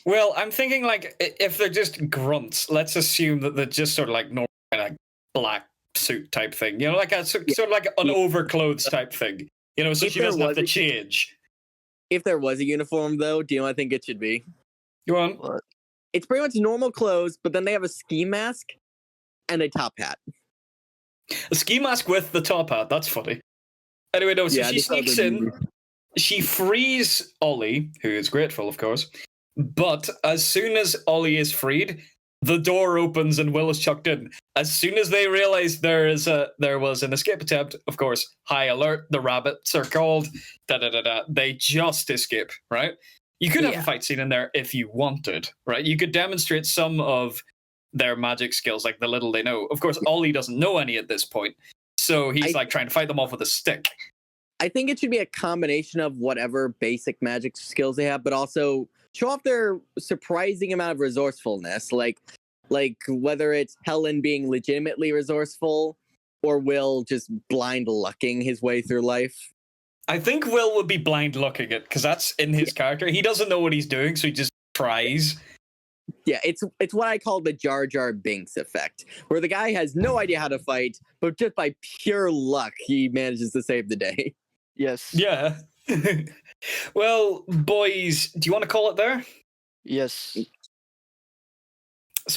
Well, I'm thinking like if they're just grunts, let's assume that they're just sort of like normal kind of black suit type thing. You know, like a sort of like an overclothes type thing. You know, so If she there doesn't have was to a- change. If there was a uniform, though, do you know what I think it should be? Go on. What? It's pretty much normal clothes, but then they have a ski mask and a top hat. A ski mask with the top hat. That's funny. Anyway, no. So Yeah, I she just thought sneaks that'd in. be- She frees Ollie, who is grateful, of course. But as soon as Ollie is freed, the door opens and Will is chucked in. As soon as they realize there was an escape attempt, of course, high alert, the rabbits are called, they just escape, right? You could have a Yeah. fight scene in there if you wanted, right? You could demonstrate some of their magic skills, like the little they know. Of course, Ollie doesn't know any at this point, so he's like trying to fight them off with a stick. I think it should be a combination of whatever basic magic skills they have, but also show off their surprising amount of resourcefulness. Like whether it's Helen being legitimately resourceful or Will just blind lucking his way through life. I think Will would be blind looking it because that's in his character. He doesn't know what he's doing, so he just tries. Yeah, it's what I call the Jar Jar Binks effect, where the guy has no idea how to fight, but just by pure luck, he manages to save the day. Yes. Yeah. Well, boys, do you want to call it there? Yes.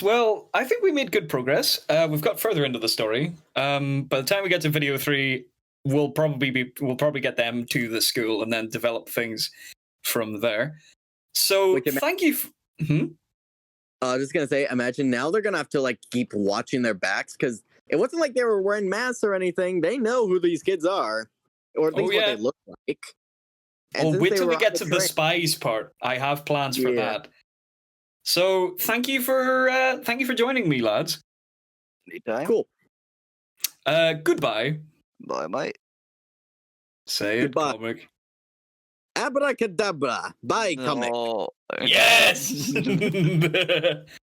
Well, I think we made good progress. We've got further into the story. By the time we get to video 3, we'll probably get them to the school and then develop things from there. So thank you. I was just gonna say, imagine now they're gonna have to like keep watching their backs because it wasn't like they were wearing masks or anything. They know who these kids are, or at least what they look like. And Oh, since wait they till were we on get to the train- spies part. I have plans for Yeah. that. So thank you for joining me, lads. Anytime. Cool. Goodbye. Bye, mate. Say it, Goodbye. comic. Abracadabra. Bye, comic. No. Yes.